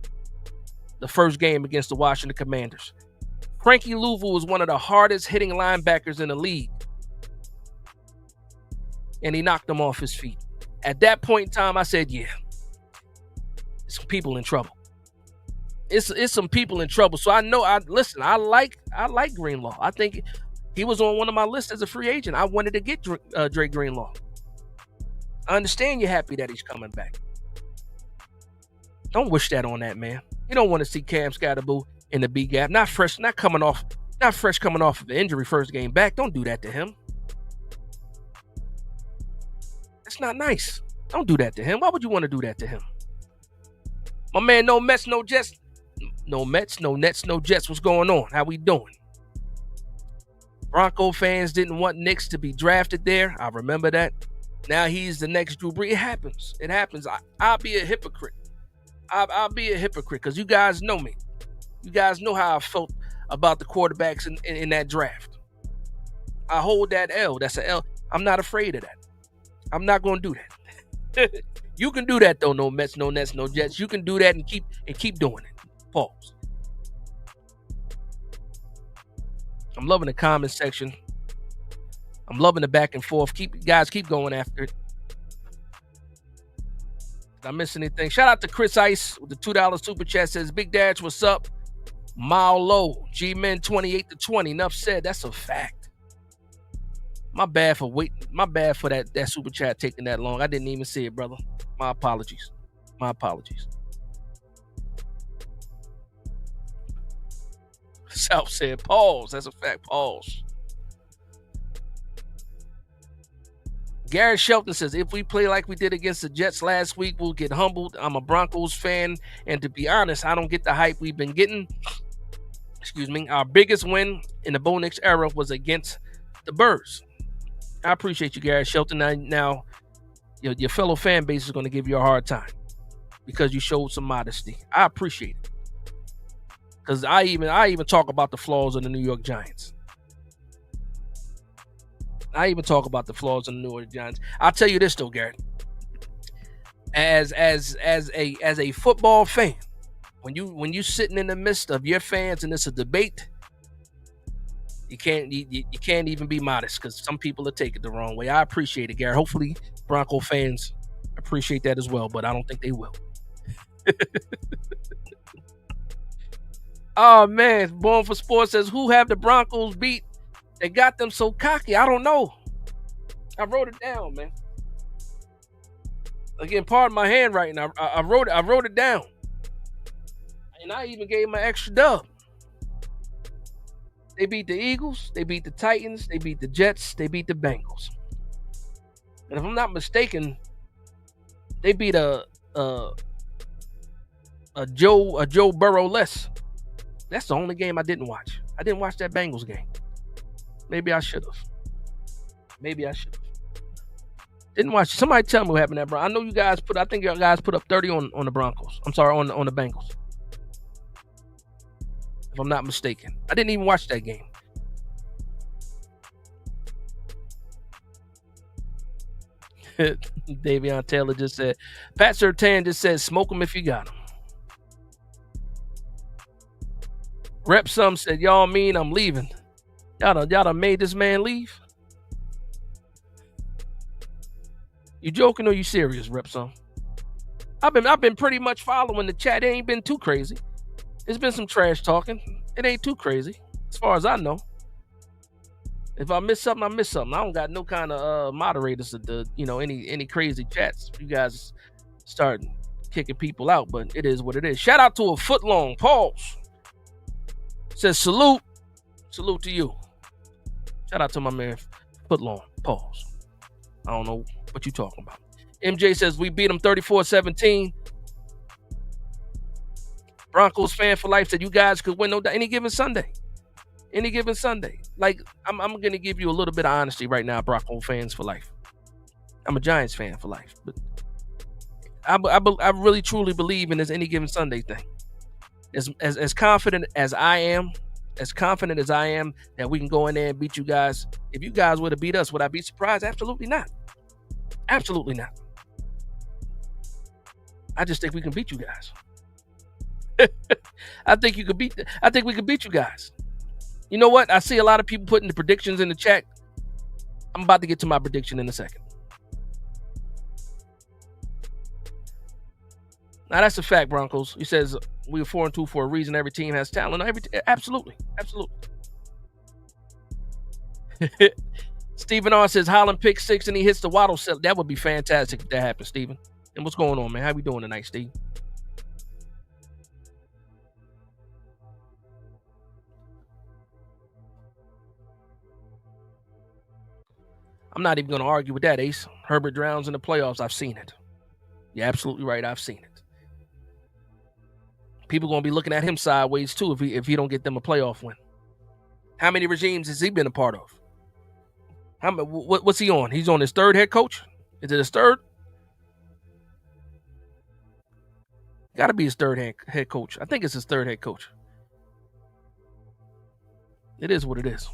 the first game against the Washington Commanders. Frankie Louvu was one of the hardest hitting linebackers in the league, and he knocked him off his feet. At that point in time, I said, yeah, some people in trouble. It's some people in trouble. So I know. I like Greenlaw. I think he was on one of my lists as a free agent. I wanted to get Dre Greenlaw. I understand you're happy that he's coming back. Don't wish that on that man. You don't want to see Cam Scatterbull in the B gap, not fresh coming off of the injury first game back. Don't do that to him. That's not nice. Don't do that to him. Why would you want to do that to him? My man, no Mets, no Jets. No Mets, no Nets, no Jets. What's going on? How we doing? Bronco fans didn't want Knicks to be drafted there. I remember that. Now he's the next Drew Brees. It happens. It happens. I'll be a hypocrite. I'll be a hypocrite because you guys know me. You guys know how I felt about the quarterbacks in that draft. I hold that L. That's an L. I'm not afraid of that. I'm not going to do that. You can do that though. No Mets, no Nets, no Jets. You can do that and keep doing it. Pause. I'm loving the comment section. I'm loving the back and forth. Keep going after it. Did I miss anything? Shout out to Chris Ice with the $2 super chat. Says, Big Dash, what's up? Mile low. G-Men 28-20. Enough said. That's a fact. My bad for waiting. My bad for that super chat taking that long. I didn't even see it, brother. My apologies. South said, pause. That's a fact. Pause. Gary Shelton says, if we play like we did against the Jets last week, we'll get humbled. I'm a Broncos fan, and to be honest, I don't get the hype we've been getting. Excuse me. Our biggest win in the Bo Nix era was against the Birds. I appreciate you, Gary Shelton. Now your fellow fan base is going to give you a hard time because you showed some modesty. I appreciate it. Because I even talk about the flaws of the New York Giants. I'll tell you this though, Garrett. As a football fan, when you sitting in the midst of your fans and it's a debate, you can't even be modest because some people will take it the wrong way. I appreciate it, Garrett. Hopefully, Bronco fans appreciate that as well, but I don't think they will. Oh man, Born for Sports says, who have the Broncos beat? They got them so cocky. I don't know. I wrote it down, man. Again, pardon my handwriting. I wrote it down. And I even gave my extra dub. They beat the Eagles, they beat the Titans, they beat the Jets, they beat the Bengals. And if I'm not mistaken, they beat a Joe Burrow less. That's the only game I didn't watch. I didn't watch that Bengals game. Maybe I should have. Maybe I should. Didn't watch. Somebody tell me what happened to that, bro. I know you guys put. I think you guys put up 30 on the Broncos. I'm sorry, on the Bengals. If I'm not mistaken, I didn't even watch that game. Davion Taylor just said. Pat Surtain just said, "Smoke them if you got them." Rep some said, "Y'all mean I'm leaving? Y'all done made this man leave? You joking or you serious, Rep some?" I've been pretty much following the chat. It ain't been too crazy. There's been some trash talking. It ain't too crazy, as far as I know. If I miss something, I miss something. I don't got no kind of moderators of the, any crazy chats. You guys start kicking people out, but it is what it is. Shout out to a foot long. Pause. Says salute to you. Shout out to my man foot long. Pause. I don't know what you talking about. MJ says we beat them 34-17. Broncos fan for life said you guys could win any given Sunday. Any given Sunday. Like, I'm going to give you a little bit of honesty right now, Broncos fans for life. I'm a Giants fan for life. But I really, truly believe in this any given Sunday thing. As confident as I am that we can go in there and beat you guys, if you guys would have beat us, would I be surprised? Absolutely not. Absolutely not. I just think we can beat you guys. I think we could beat you guys. You know what? I see a lot of people putting the predictions in the chat. I'm about to get to my prediction in a second. Now that's a fact, Broncos. He says we were 4-2 for a reason. Every team has talent. Absolutely. Stephen R says Holland pick 6 and he hits the Waddle set. That would be fantastic if that happens, Stephen. And what's going on, man? How we doing tonight, Steve? I'm not even going to argue with that, Ace. Herbert drowns in the playoffs. I've seen it. You're absolutely right. I've seen it. People going to be looking at him sideways, too, if he don't get them a playoff win. How many regimes has he been a part of? What's he on? He's on his third head coach? Is it his third? Got to be his third head coach. I think it's his third head coach. It is what it is.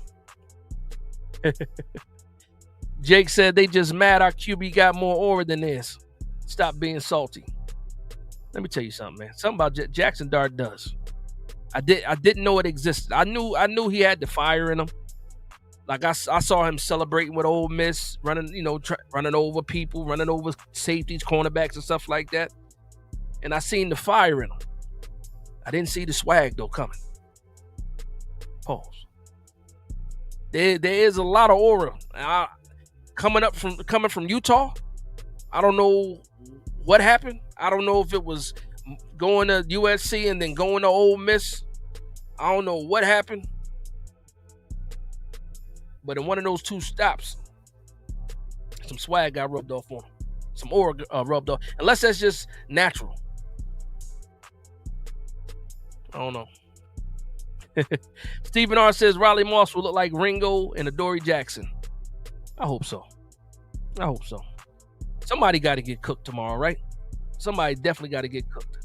Jake said they just mad our QB got more aura than this. Stop being salty. Let me tell you something, man. Something about Jackson Dart does. I didn't know it existed. I knew he had the fire in him. Like I saw him celebrating with Ole Miss, running over people, running over safeties, cornerbacks, and stuff like that. And I seen the fire in him. I didn't see the swag though coming. Pause. There is a lot of aura. Coming from Utah. I don't know what happened. I don't know if it was going to USC and then going to Ole Miss. I don't know what happened. But in one of those two stops, some swag got rubbed off on him. Some aura rubbed off. Unless that's just natural. I don't know. Stephen R. says Riley Moss will look like Ringo and Adoree Jackson. I hope so. Somebody got to get cooked tomorrow, right? Somebody definitely got to get cooked.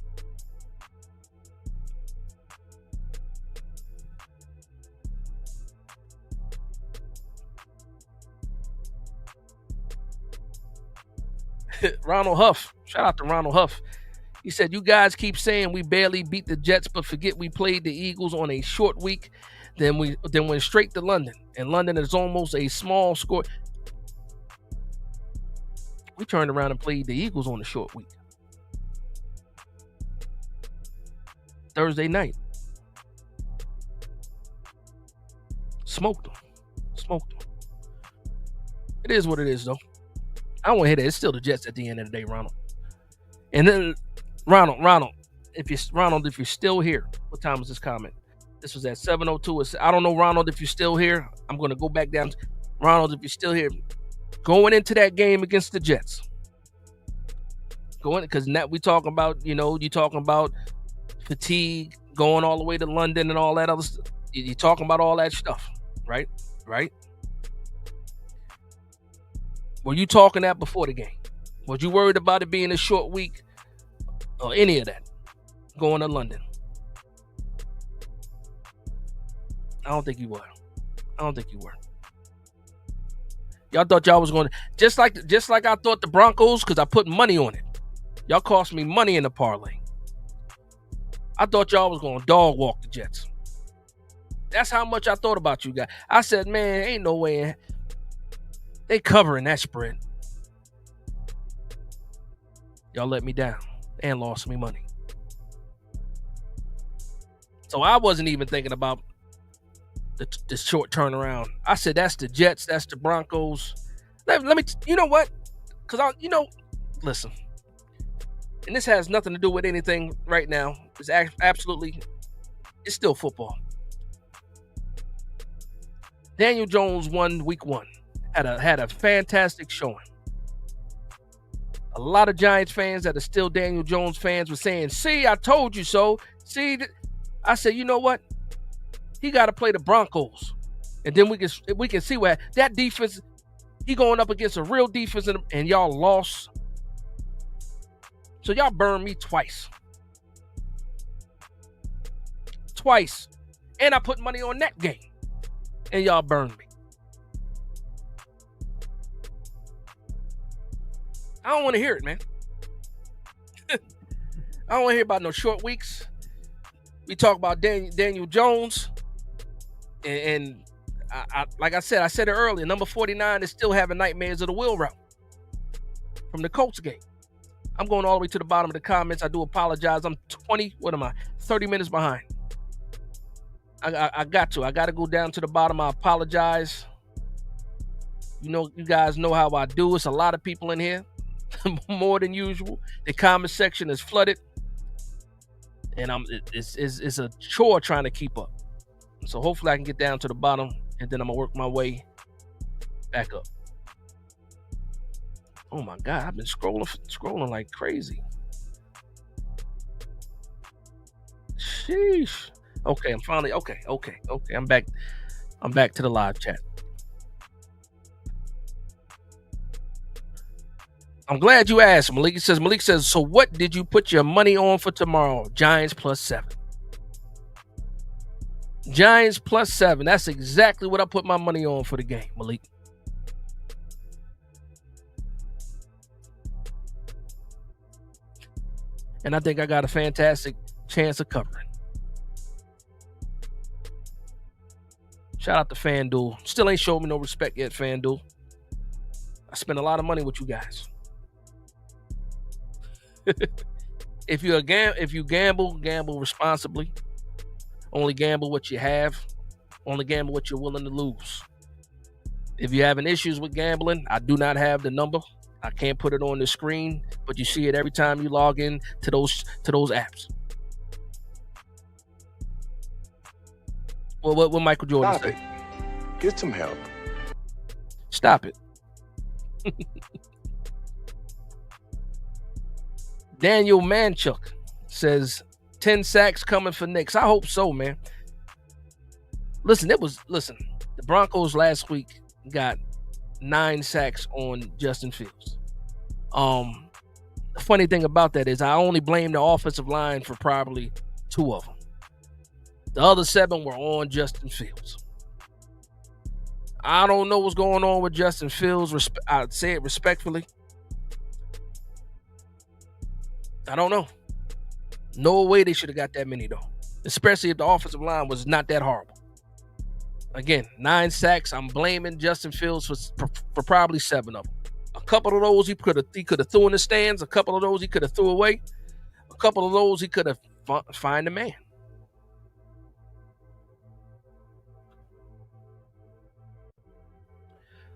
Ronald Huff. Shout out to Ronald Huff. He said, you guys keep saying we barely beat the Jets, but forget we played the Eagles on a short week. Then went straight to London. And London is almost a small score. We turned around and played the Eagles on a short week. Thursday night. Smoked them. It is what it is, though. I don't want to hear that. It's still the Jets at the end of the day, Ronald. And then, Ronald, if you're still here, what time was this comment? This was at 7:02. I don't know, Ronald, if you're still here. I'm going to go back down. Ronald, if you're still here, going into that game against the Jets, because now we talking about, you talking about fatigue, going all the way to London and all that other stuff. You're talking about all that stuff, right? Were you talking that before the game? Was you worried about it being a short week or any of that going to London? I don't think you were. Y'all thought y'all was going to just like I thought the Broncos, because I put money on it. Y'all cost me money in the parlay. I thought y'all was going to dog walk the Jets. That's how much I thought about you guys. I said, man, ain't no way they covering that spread. Y'all let me down and lost me money. So I wasn't even thinking about the short turnaround. I said, that's the Jets, that's the Broncos. Let me, you know what? Because listen, and this has nothing to do with anything right now. It's it's still football. Daniel Jones won week 1. Had a fantastic showing. A lot of Giants fans that are still Daniel Jones fans were saying, see, I told you so. See, I said, you know what? He got to play the Broncos. And then we can see where that defense, he going up against a real defense and y'all lost. So y'all burned me twice. And I put money on that game. And y'all burned me. I don't want to hear it, man. I don't want to hear about no short weeks. We talk about Daniel Jones. And I like I said it earlier, number 49 is still having nightmares of the wheel route from the Colts game. I'm going all the way to the bottom of the comments. I do apologize. I'm 30 minutes behind. I got to go down to the bottom. I apologize. You guys know how I do. It's a lot of people in here, more than usual. The comment section is flooded, and it's a chore trying to keep up. So hopefully I can get down to the bottom, and then I'm gonna work my way back up. Oh my God, I've been scrolling like crazy. Sheesh. Okay, I'm finally okay. I'm back to the live chat. I'm glad you asked. Malik says, so what did you put your money on for tomorrow? Giants +7. Giants +7. That's exactly what I put my money on for the game, Malik. And I think I got a fantastic chance of covering. Shout out to FanDuel. Still ain't showed me no respect yet, FanDuel. I spent a lot of money with you guys. If you gamble responsibly. Only gamble what you have. Only gamble what you're willing to lose. If you're having issues with gambling, I do not have the number. I can't put it on the screen, but you see it every time you log in to those apps. Well, what Michael Jordan say? Get some help. Stop it. Daniel Manchuk says 10 sacks coming for Knicks. I hope so, man. Listen, the Broncos last week got 9 sacks on Justin Fields. The funny thing about that is I only blame the offensive line for probably 2 of them. The other 7 were on Justin Fields. I don't know what's going on with Justin Fields. I'd say it respectfully. I don't know. No way they should have got that many, though. Especially if the offensive line was not that horrible. Again, 9 sacks. I'm blaming Justin Fields for probably 7 of them. A couple of those he could have threw in the stands. A couple of those he could have threw away. A couple of those he could have find a man.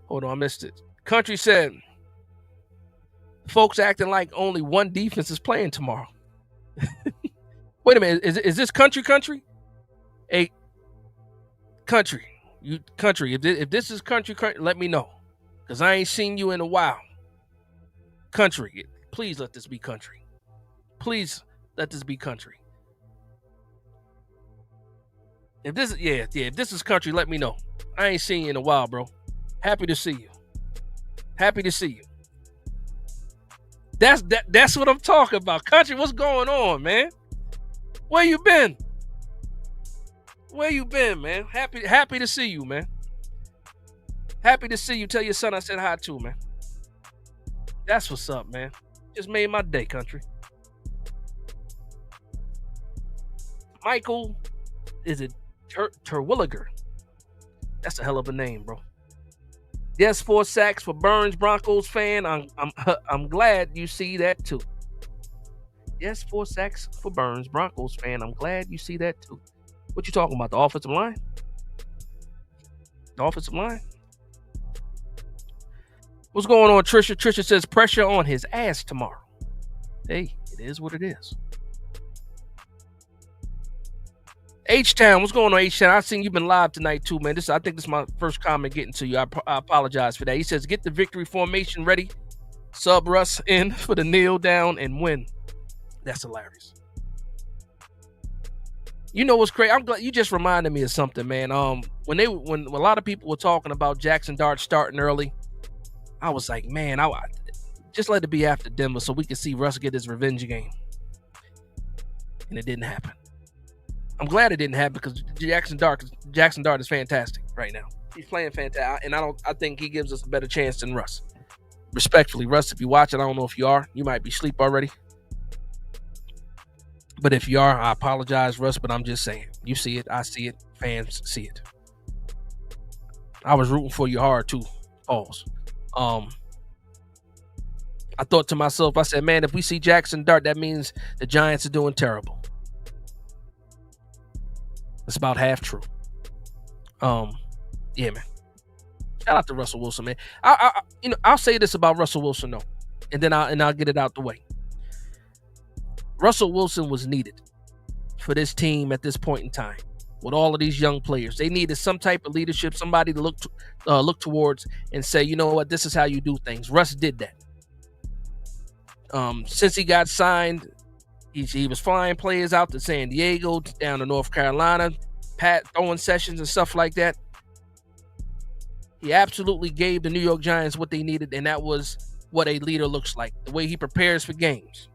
Hold on, I missed it. Country said, folks acting like only one defense is playing tomorrow. Wait a minute, is this country? Hey, country, if this is country, let me know, because I ain't seen you in a while. Country, please let this be country. Please let this be country. If this is country, let me know. I ain't seen you in a while, bro. Happy to see you. Happy to see you. That's what I'm talking about. Country, what's going on, man? Where you been? Where you been, man? Happy to see you, man. Happy to see you. Tell your son I said hi too, man. That's what's up, man. Just made my day, country. Michael, is it Terwilliger? That's a hell of a name, bro. Yes, 4 sacks for Burns, Broncos fan. I'm glad you see that too. Yes, 4 sacks for Burns, Broncos fan. I'm glad you see that too. What you talking about? The offensive line? The offensive line? What's going on, Trisha? Trisha says pressure on his ass tomorrow. Hey, it is what it is. H-Town, what's going on, H-Town? I've seen you've been live tonight too, man. I think this is my first comment getting to you. I apologize for that. He says, get the victory formation ready. Sub Russ in for the kneel down and win. That's hilarious. You know what's crazy? I'm glad you just reminded me of something, man. When a lot of people were talking about Jackson Dart starting early, I was like, man, I just let it be after Denver so we can see Russ get his revenge game. And it didn't happen. I'm glad it didn't happen because Jackson Dart is fantastic right now. He's playing fantastic, and I think he gives us a better chance than Russ. Respectfully, Russ, if you watch it, I don't know if you are. You might be asleep already. But if you are, I apologize, Russ, but I'm just saying. You see it, I see it, fans see it. I was rooting for you hard too. Pause. I thought to myself, I said, man, if we see Jackson Dart, that means the Giants are doing terrible. It's about half true. Yeah, man. Shout out to Russell Wilson, man. I'll say this about Russell Wilson though, and then I'll get it out the way. Russell Wilson was needed for this team at this point in time. With all of these young players, they needed some type of leadership, somebody to look towards and say, you know what, this is how you do things. Russ did that. Since he got signed, he was flying players out to San Diego, down to North Carolina, throwing sessions and stuff like that. He absolutely gave the New York Giants what they needed, and that was what a leader looks like, the way he prepares for games.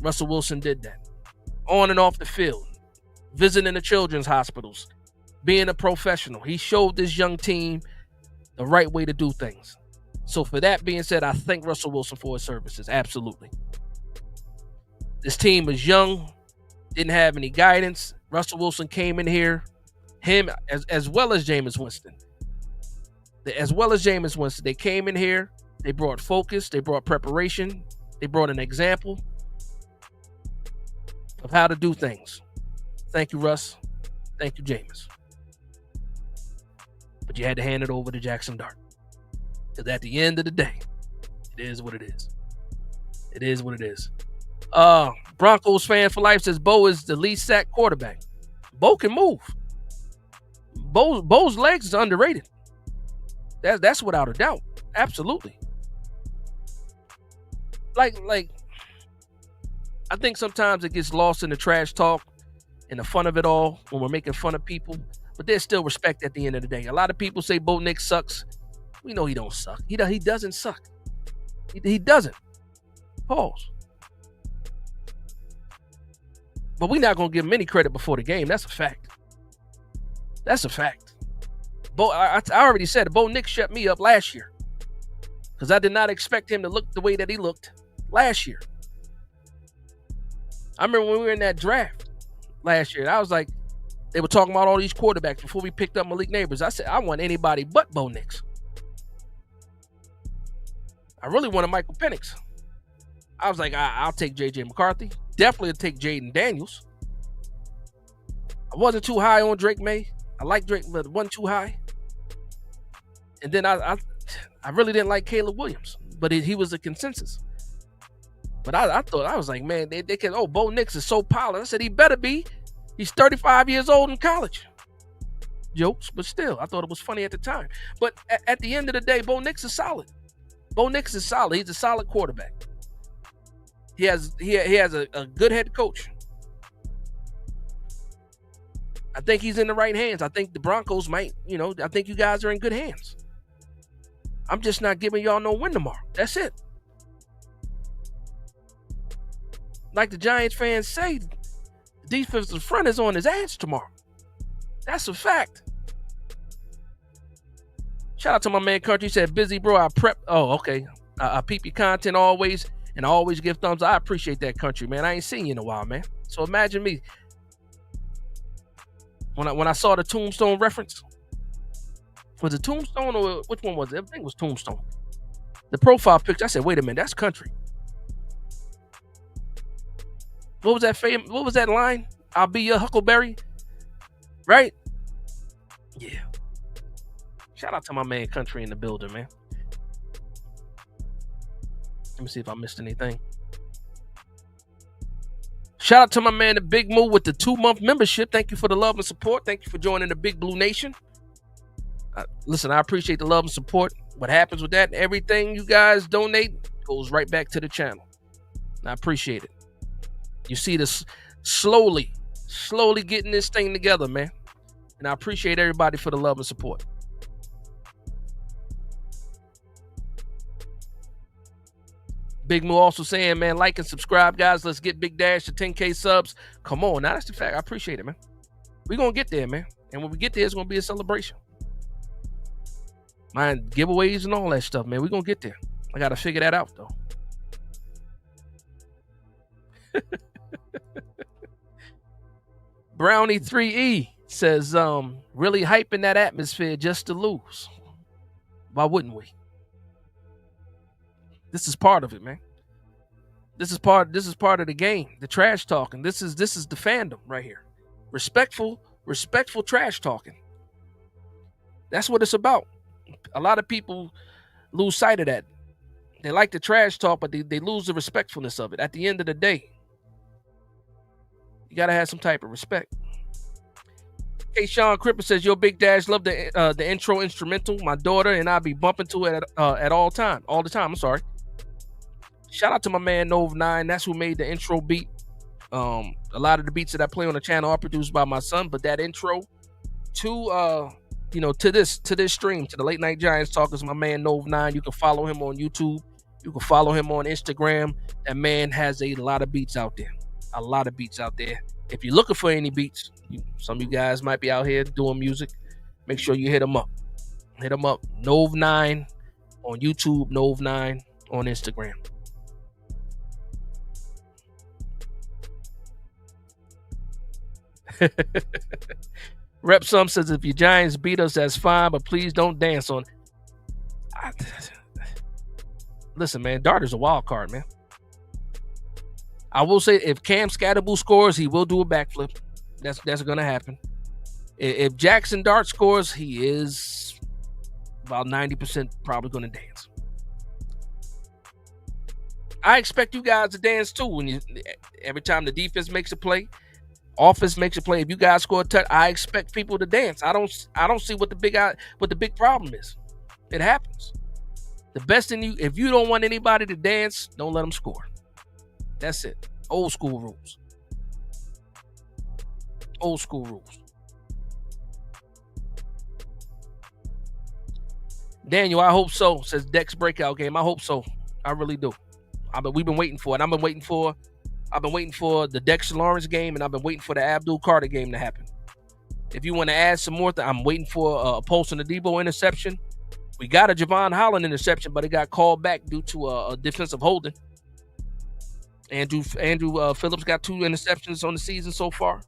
Russell Wilson did that. On and off the field, visiting the children's hospitals, being a professional. He showed this young team the right way to do things. So for that being said, I thank Russell Wilson for his services. Absolutely. This team was young, didn't have any guidance. Russell Wilson came in here, him as well as Jameis Winston. They came in here, they brought focus, they brought preparation, they brought an example of how to do things. Thank you, Russ. Thank you, Jameis. But you had to hand it over to Jackson Dart. Because at the end of the day, it is what it is. It is what it is. Broncos fan for life says Bo is the least sacked quarterback. Bo can move. Bo's legs is underrated. That's without a doubt. Absolutely. Like I think sometimes it gets lost in the trash talk and the fun of it all when we're making fun of people, but there's still respect at the end of the day. A lot of people say Bo Nix sucks. We know he don't suck. He doesn't suck. He doesn't. Pause. But we're not going to give him any credit before the game. That's a fact. That's a fact. I already said it. Bo Nix shut me up last year because I did not expect him to look the way that he looked last year. I remember when we were in that draft last year, I was like, they were talking about all these quarterbacks before we picked up Malik Neighbors. I said, I want anybody but Bo Nix. I really wanted Michael Penix. I was like, I'll take J.J. McCarthy. Definitely take Jaden Daniels. I wasn't too high on Drake May. I like Drake, but wasn't too high. And then I really didn't like Caleb Williams, but he was a consensus. But I thought, I was like, man, they can, Bo Nix is so polished. I said, he better be. He's 35 years old in college. Jokes, but still, I thought it was funny at the time. But at the end of the day, Bo Nix is solid. Bo Nix is solid. He's a solid quarterback. He has a good head coach. I think he's in the right hands. I think the Broncos might, I think you guys are in good hands. I'm just not giving y'all no win tomorrow. That's it. Like the Giants fans say, the defensive front is on his ass tomorrow. That's a fact. Shout out to my man Country. He said, busy, bro. I prep. Oh, okay. I peep your content always, and I always give thumbs. I appreciate that, Country, man. I ain't seen you in a while, man. So imagine me. When I saw the Tombstone reference, was it Tombstone or which one was it? I think it was Tombstone. The profile picture, I said, wait a minute, that's Country. What was that line? I'll be your Huckleberry. Right? Yeah. Shout out to my man Country in the building, man. Let me see if I missed anything. Shout out to my man, the Big Moo, with the 2-month membership. Thank you for the love and support. Thank you for joining the Big Blue Nation. Listen, I appreciate the love and support. What happens with that, everything you guys donate goes right back to the channel. And I appreciate it. You see this slowly getting this thing together, man. And I appreciate everybody for the love and support. Big Moo also saying, man, like and subscribe, guys. Let's get Big Dash to 10K subs. Come on, now that's the fact. I appreciate it, man. We're going to get there, man. And when we get there, it's going to be a celebration. Mind giveaways and all that stuff, man. We're going to get there. I got to figure that out, though. Brownie 3E says, really hyping that atmosphere just to lose. Why wouldn't we? This is part of it, man. This is part of the game. The trash talking. This is the fandom right here. Respectful trash talking. That's what it's about. A lot of people lose sight of that. They like the trash talk, but they lose the respectfulness of it. At the end of the day, you gotta have some type of respect. Hey, Sean Cripper says, yo, Big Dash, love the intro instrumental. My daughter and I be bumping to it at all the time. I'm sorry. Shout out to my man Nove9. That's who made the intro beat. A lot of the beats that I play on the channel are produced by my son, but that intro to this stream, to the Late Night Giants Talk, is my man Nove9. You can follow him on YouTube. You can follow him on Instagram. That man has a lot of beats out there. A lot of beats out there. If you're looking for any beats, some of you guys might be out here doing music, make sure you hit him up. Hit him up. Nove9 on YouTube, Nove9 on Instagram. Rep Sum says, if your Giants beat us, that's fine, but please don't dance on. Listen, man, Darter's a wild card, man. I will say, if Cam Scatterboo scores, he will do a backflip. That's going to happen. If Jackson Dart scores, he is about 90% probably going to dance. I expect you guys to dance too. Every time the defense makes a play, offense makes a play. If you guys score a touch, I expect people to dance. I don't see what the big problem is. It happens. The best in you, if you don't want anybody to dance, don't let them score. That's it. Old school rules. Old school rules. Daniel, I hope so, says Dex breakout game. I hope so. I really do. We've been waiting for it. I've been waiting for the Dexter Lawrence game, and I've been waiting for the Abdul Carter game to happen. If you want to add some more, I'm waiting for a Paulson Adebo interception. We got a Javon Holland interception, but it got called back due to a defensive holding. Andrew Phillips got 2 interceptions on the season so far.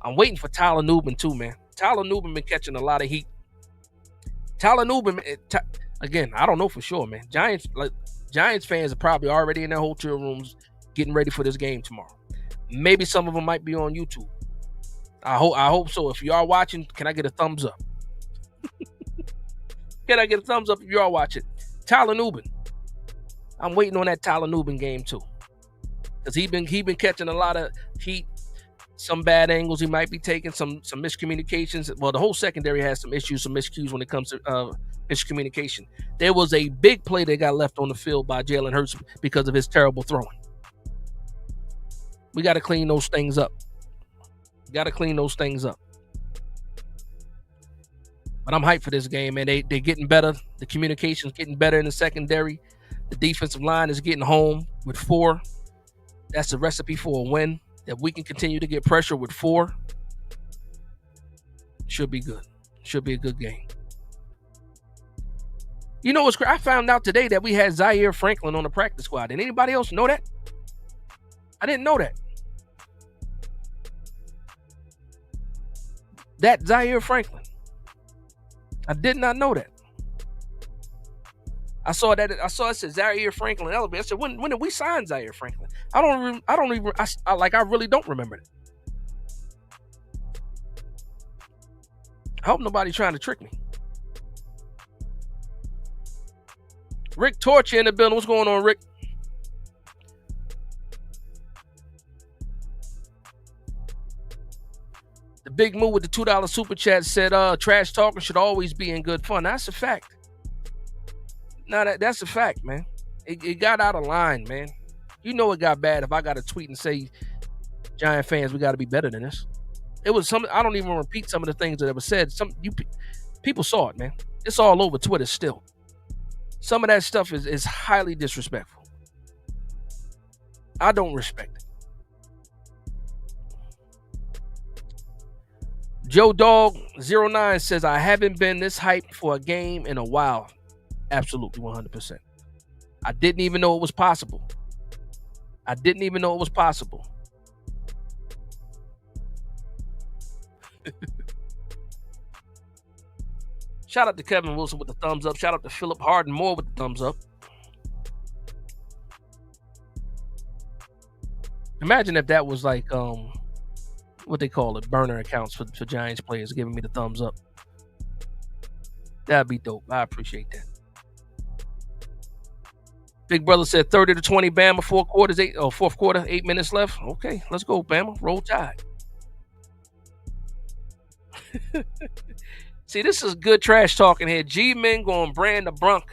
I'm waiting for Tyler Nubin too, man. Tyler Nubin been catching a lot of heat. Tyler Nubin, again, I don't know for sure, man. Giants fans are probably already in their hotel rooms getting ready for this game tomorrow. Maybe some of them might be on YouTube. I hope so. If you are watching, can I get a thumbs up? Can I get a thumbs up if you are watching? Tyler Nubin. I'm waiting on that Tyler Nubin game too, because he been catching a lot of heat, some bad angles he might be taking, some miscommunications. Well, the whole secondary has some issues, some miscues when it comes to miscommunication. There was a big play that got left on the field by Jalen Hurts because of his terrible throwing. We got to clean those things up. But I'm hyped for this game, man. They're getting better. The communication's getting better in the secondary. The defensive line is getting home with 4. That's a recipe for a win. If we can continue to get pressure with 4, should be good. Should be a good game. You know what's crazy? I found out today that we had Zaire Franklin on the practice squad. Did anybody else know that? I didn't know that. That Zaire Franklin. I did not know that. I saw it said Zaire Franklin elevator. I said, when did we sign Zaire Franklin? I really don't remember it. I hope nobody's trying to trick me. Rick Torch in the building. What's going on, Rick? The big move with the $2 super chat said trash talking should always be in good fun. That's a fact. No, that's a fact, man. It got out of line, man. You know it got bad if I got to tweet and say, Giant fans, we got to be better than this. It was some. I don't even repeat some of the things that were said. People saw it, man. It's all over Twitter still. Some of that stuff is highly disrespectful. I don't respect it. Joe Dog 09 says, I haven't been this hyped for a game in a while. Absolutely 100%. I didn't even know it was possible. Shout out to Kevin Wilson with the thumbs up. Shout out to Philip Harden Moore with the thumbs up. Imagine if that was like what they call it, burner accounts for Giants players giving me the thumbs up. That'd be dope. I appreciate that. Big Brother said 30-20 Bama, fourth quarter, 8 minutes left. Okay, let's go, Bama. Roll Tide. See, this is good trash talking here. G-Men going to brand the Bronc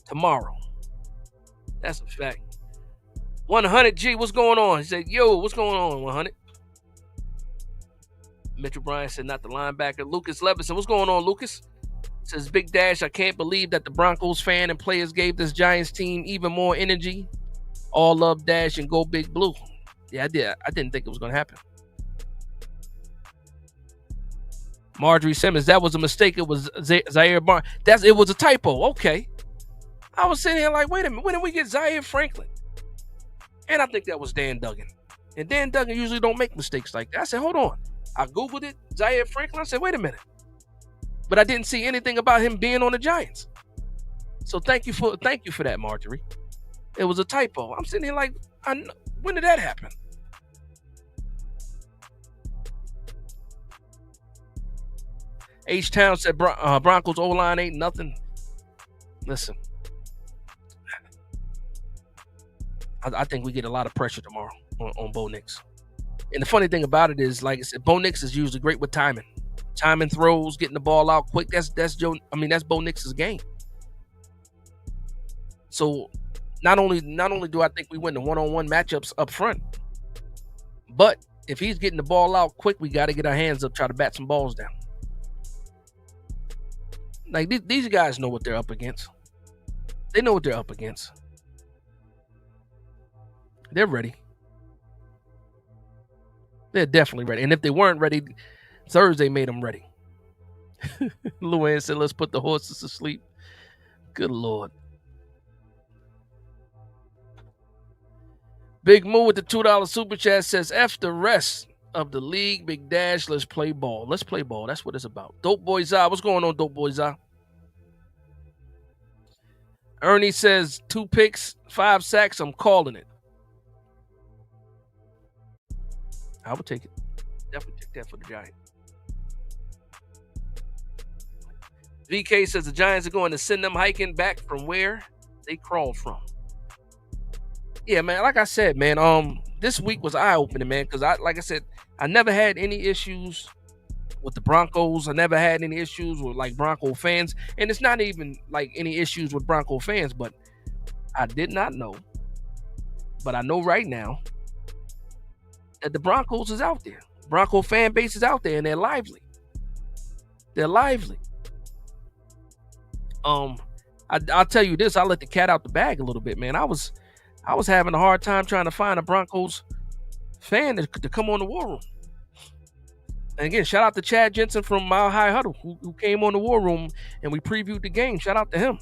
tomorrow. That's a fact. 100 G, what's going on? He said, yo, what's going on, 100? Mitchell Bryan said, not the linebacker. Lucas Levinson, what's going on, Lucas? Says, Big Dash, I can't believe that the Broncos fan and players gave this Giants team even more energy. All love Dash and go Big Blue. Yeah, I did. I didn't think it was going to happen. Marjorie Simmons, that was a mistake. It was Zaire Barnes. It was a typo. Okay. I was sitting here like, wait a minute. When did we get Zaire Franklin? And I think that was Dan Duggan. And Dan Duggan usually don't make mistakes like that. I said, hold on. I Googled it, Zaire Franklin. I said, wait a minute. But I didn't see anything about him being on the Giants. So thank you for that, Marjorie. It was a typo. I'm sitting here like, when did that happen? H-Town said Broncos O-line ain't nothing. Listen. I think we get a lot of pressure tomorrow on Bo Nix. And the funny thing about it is, like I said, Bo Nix is usually great with timing. Timing throws, getting the ball out quick. That's Bo Nix's game. So not only do I think we win the one-on-one matchups up front, but if he's getting the ball out quick, we got to get our hands up, try to bat some balls down. Like, these guys know what they're up against. They know what they're up against. They're ready. They're definitely ready. And if they weren't ready, Thursday made them ready. Luann said, let's put the horses to sleep. Good Lord. Big Moo with the $2 super chat says, F the rest of the league, Big Dash, let's play ball. Let's play ball. That's what it's about. Dope Boy Zah. What's going on, Dope Boy Zah? Ernie says, 2 picks, 5 sacks. I'm calling it. I would take it. Definitely take that for the Giants. VK says the Giants are going to send them hiking back from where they crawled from. Yeah, man. Like I said, man, this week was eye-opening, man, because I never had any issues with the Broncos. I never had any issues with like Bronco fans. And it's not even like any issues with Bronco fans, but I did not know. But I know right now that the Broncos is out there. Bronco fan base is out there, and they're lively. They're lively. I'll tell you this. I let the cat out the bag a little bit, man. I was having a hard time trying to find a Broncos fan to come on the War Room. And again, shout out to Chad Jensen from Mile High Huddle who came on the War Room and we previewed the game. Shout out to him.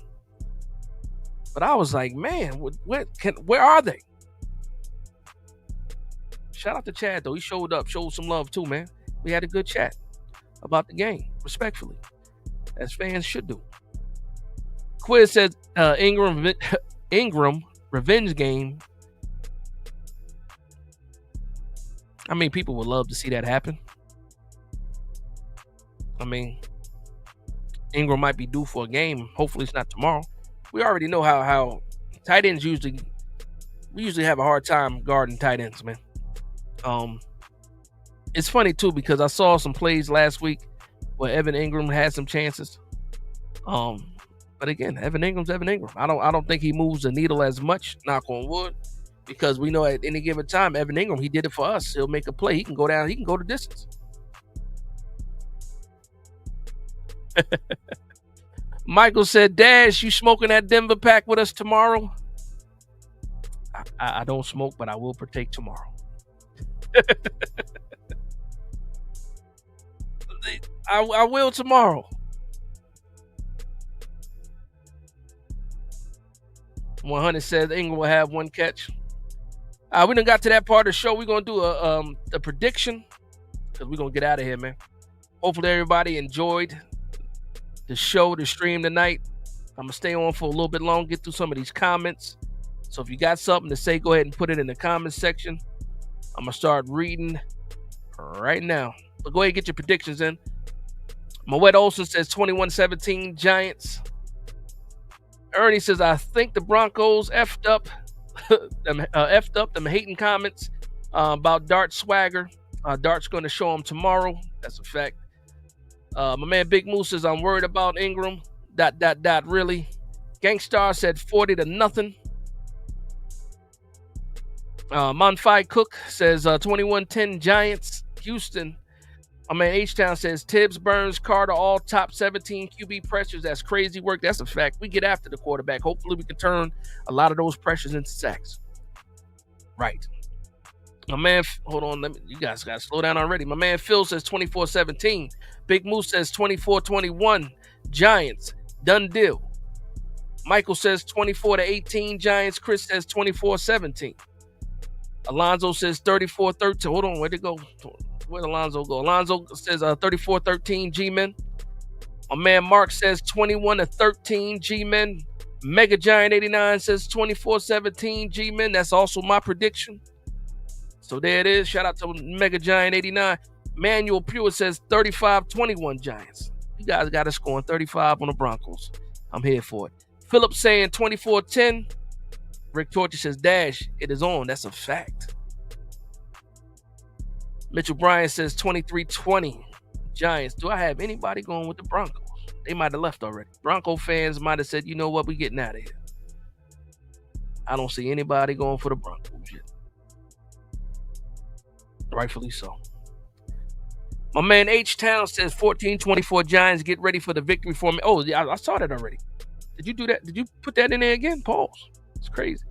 But I was like, man, where are they? Shout out to Chad though. He showed up, showed some love too, man. We had a good chat about the game, respectfully, as fans should do. Quiz says Ingram revenge game. I mean, people would love to see that happen. I mean, Ingram might be due for a game. Hopefully it's not tomorrow. We already know how tight ends usually have a hard time guarding tight ends, man. It's funny too because I saw some plays last week where Evan Ingram had some chances. But again, Evan Ingram's Evan Ingram. I don't think he moves the needle as much, knock on wood, because we know at any given time, Evan Ingram, he did it for us. He'll make a play. He can go down. He can go the distance. Michael said, Dash, you smoking that Denver pack with us tomorrow? I don't smoke, but I will partake tomorrow. I will tomorrow. 100 says Ingram will have one catch. We done got to that part of the show. We're going to do a prediction because we're going to get out of here, man. Hopefully everybody enjoyed the show, the stream tonight. I'm going to stay on for a little bit long, get through some of these comments. So if you got something to say, go ahead and put it in the comments section. I'm going to start reading right now. But go ahead and get your predictions in. Moet Olson says 21-17 Giants. Ernie says, I think the Broncos effed up them hating comments about Dart's swagger. Dart's going to show them tomorrow. That's a fact. My man Big Moose says, I'm worried about Ingram. ... Really. Gangstar said 40-0. Monfi Cook says 21-10 Giants. Houston. My man H-Town says Tibbs, Burns, Carter, all top 17 QB pressures. That's crazy work. That's a fact. We get after the quarterback. Hopefully we can turn a lot of those pressures into sacks. Right. My man, hold on. You guys got to slow down already. My man Phil says 24-17. Big Moose says 24-21 Giants. Done deal. Michael says 24-18 Giants. Chris says 24-17. Alonzo says 34-13. Hold on. Where'd it go? Where'd Alonzo go? Alonzo says 34-13 G-Men. My man Mark says 21-13 G-Men. Mega Giant 89 says 24-17 G-Men. That's also my prediction. So there it is. Shout out to Mega Giant 89. Manuel Pure says 35-21 Giants. You guys got us scoring 35 on the Broncos. I'm here for it. Philip saying 24-10. Rick Torture says, Dash, it is on. That's a fact. Mitchell Bryan says 23-20 Giants. Do I have anybody going with the Broncos? They might have left already. Bronco fans might have said, you know what, we getting out of here. I don't see anybody going for the Broncos yet. Rightfully so. My man H-Town says 14-24 Giants. Get ready for the victory for me. Oh, yeah, I saw that already. Did you do that? Did you put that in there again? Pause. It's crazy.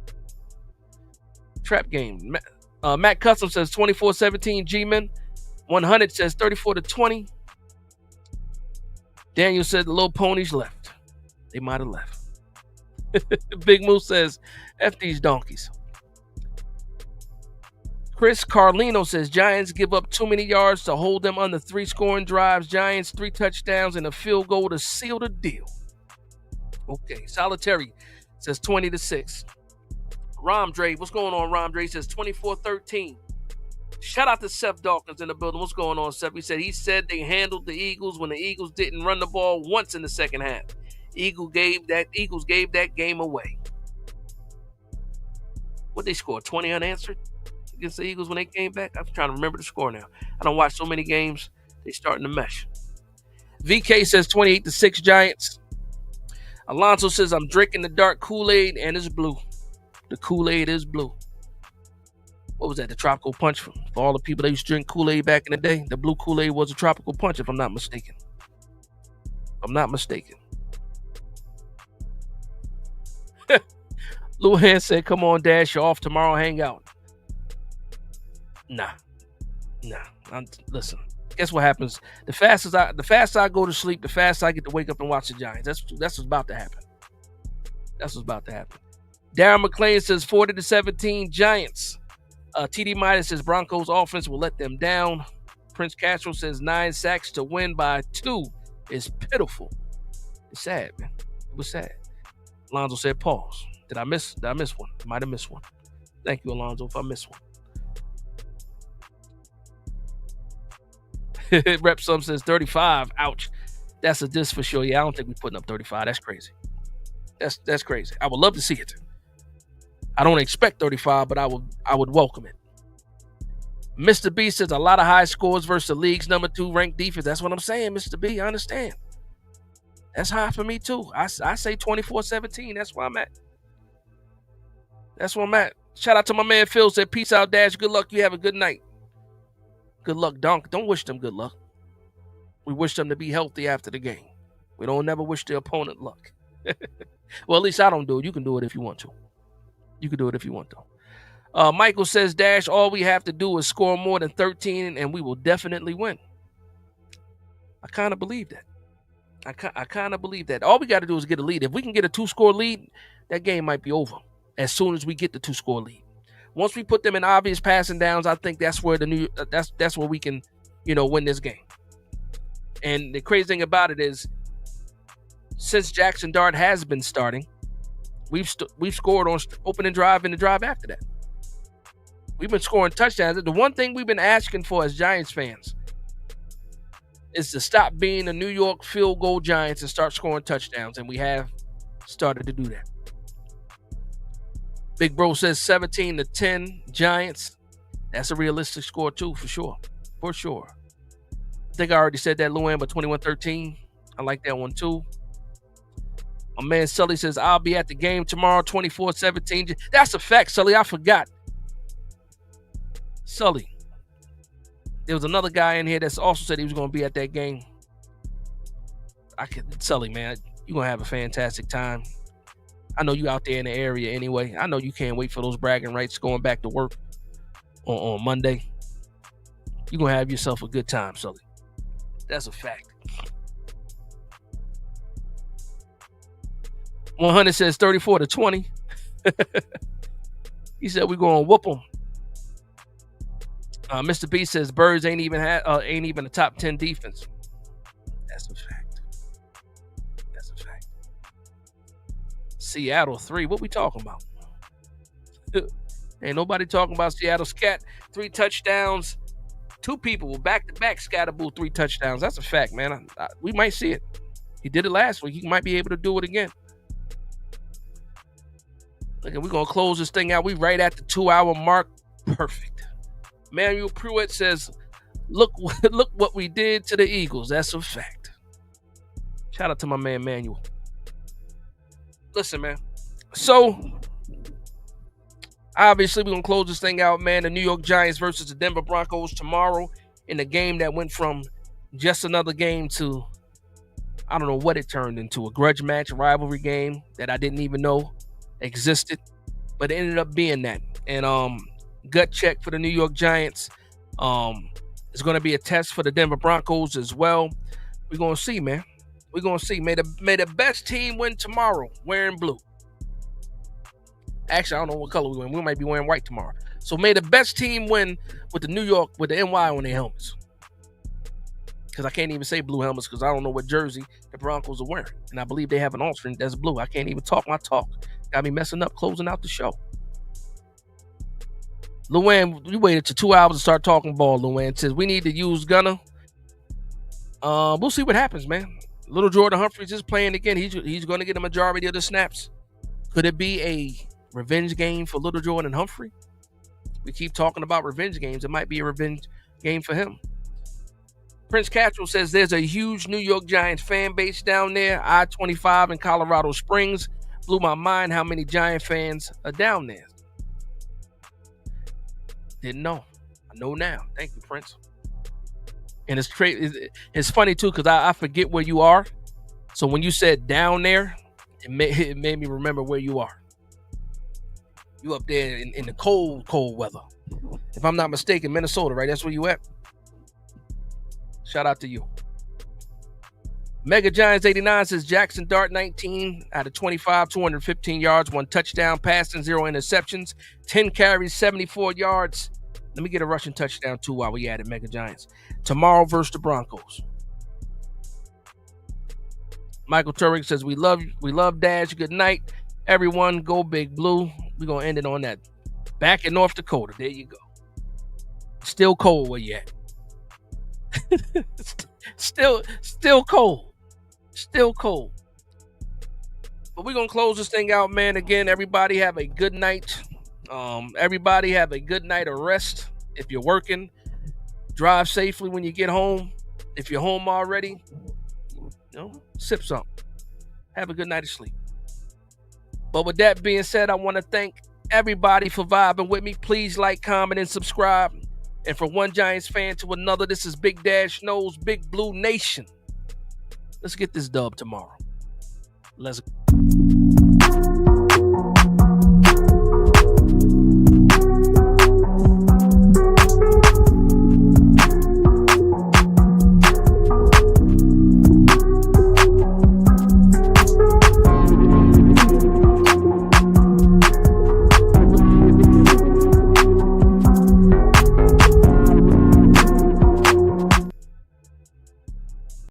Trap game. Matt Custom says 24-17 G-Men. 100 says 34-20. Daniel said the little ponies left. They might have left. Big Moose says F these donkeys. Chris Carlino says Giants give up too many yards to hold them under 3 scoring drives. Giants 3 touchdowns and a field goal to seal the deal. Okay, Solitary says 20-6. Ramdre, what's going on, Ramdre? Says 24-13. Shout out to Seth Dawkins in the building. What's going on, Seth? He said they handled the Eagles when the Eagles didn't run the ball once in the second half. Eagles gave that game away. What they score? 20 unanswered against the Eagles when they came back? I'm trying to remember the score now. I don't watch so many games. They starting to mesh. VK says 28-6 Giants. Alonso says I'm drinking the dark Kool-Aid and it's blue. The Kool-Aid is blue. What was that? The tropical punch for all the people that used to drink Kool-Aid back in the day. The blue Kool-Aid was a tropical punch, if I'm not mistaken. Luhan said, "Come on, Dash, you're off tomorrow. Hang out." Nah. Listen. Guess what happens? The faster I go to sleep, the faster I get to wake up and watch the Giants. That's what's about to happen. That's what's about to happen. Darren McClain says 40-17 Giants. TD Midas says Broncos offense will let them down. Prince Castro says 9 sacks to win by 2 is pitiful. It's sad, man. It was sad. Alonzo said pause. Did I miss one? Might have missed one. Thank you, Alonzo, if I missed one. Rep Sum says 35. Ouch. That's a diss for sure. Yeah, I don't think we're putting up 35. That's crazy. That's crazy. I would love to see it. I don't expect 35, but I would welcome it. Mr. B says a lot of high scores versus the league's number 2 ranked defense. That's what I'm saying, Mr. B. I understand. That's high for me too. I say 24-17. That's where I'm at. That's where I'm at. Shout out to my man Phil. Said peace out, Dash. Good luck. You have a good night. Good luck, Donk. Don't wish them good luck. We wish them to be healthy after the game. We don't never wish the opponent luck. Well, at least I don't do it. You can do it if you want to. You can do it if you want to. Michael says, Dash, all we have to do is score more than 13 and we will definitely win. I kind of believe that. I kind of believe that. All we got to do is get a lead. If we can get a 2-score lead, that game might be over as soon as we get the 2-score lead. Once we put them in obvious passing downs, I think that's where that's where we can, win this game. And the crazy thing about it is, since Jackson Dart has been starting, we've scored on opening drive and the drive after that. We've been scoring touchdowns. The one thing we've been asking for as Giants fans is to stop being the New York field goal Giants and start scoring touchdowns, and we have started to do that. Big Bro says 17-10 Giants. That's a realistic score too, for sure. For sure. I think I already said that, Luann, but 21-13. I like that one too. My man Sully says, I'll be at the game tomorrow, 24-17. That's a fact, Sully. I forgot. Sully. There was another guy in here that also said he was going to be at that game. Sully, man, you're going to have a fantastic time. I know you out there in the area anyway. I know you can't wait for those bragging rights going back to work on Monday. You're going to have yourself a good time, Sully. That's a fact. 100 says 34-20. He said we're going to whoop them. Mr. B says Birds ain't even a top 10 defense. That's a fact. That's a fact. Seattle 3. What we talking about? Ain't nobody talking about Seattle's cat. 3 touchdowns. 2 people will back-to-back Scatterboo 3 touchdowns. That's a fact, man. We might see it. He did it last week. He might be able to do it again. Look, we're going to close this thing out. We right at the 2-hour mark. Perfect. Manuel Pruitt says, look what we did to the Eagles. That's a fact. Shout out to my man Manuel. Listen, man. So, obviously, we're going to close this thing out, man. The New York Giants versus the Denver Broncos tomorrow in a game that went from just another game to, I don't know what it turned into, a grudge match, a rivalry game that I didn't even know existed, but it ended up being that. And gut check for the New York Giants. It's going to be a test for the Denver Broncos as well. We're going to see, man. We're going to see. May the best team win tomorrow wearing blue. Actually, I don't know what color we win. We might be wearing white tomorrow. So may the best team win with the NY on their helmets. Because I can't even say blue helmets because I don't know what jersey the Broncos are wearing. And I believe they have an alternate that's blue. I can't even talk my talk. Got me messing up closing out the show. Luann, you waited to 2 hours to start talking ball, Luann. Says we need to use Gunner. We'll see what happens, man. Little Jordan Humphreys is playing again. He's going to get a majority of the snaps. Could it be a revenge game for Little Jordan Humphrey? We keep talking about revenge games. It might be a revenge game for him. Prince Castro says there's a huge New York Giants fan base down there. I-25 in Colorado Springs. Blew my mind how many Giant fans are down there. Didn't know. I know now. Thank you, Prince. And it's crazy. It's funny too because I forget where you are. So when you said down there, It made me remember where you are. You up there in the cold weather. If I'm not mistaken, Minnesota, right? That's where you at. Shout out to you. Mega Giants 89 says Jackson Dart 19 out of 25, 215 yards, 1 touchdown, passing, 0 interceptions, 10 carries, 74 yards. Let me get a rushing touchdown too while we at it, Mega Giants. Tomorrow versus the Broncos. Michael Turing says we love Dash. Good night, everyone. Go Big Blue. We're gonna end it on that. Back in North Dakota. There you go. Still cold where you at. Still cold. Still cold. But we're gonna close this thing out, man. Again, everybody have a good night. Everybody have a good night of rest. If you're working, drive safely when you get home. If you're home already, sip something. Have a good night of sleep. But with that being said, I want to thank everybody for vibing with me. Please like, comment, and subscribe. And from one Giants fan to another, this is Big Dash Knows, Big Blue Nation. Let's get this dub tomorrow. Let's go.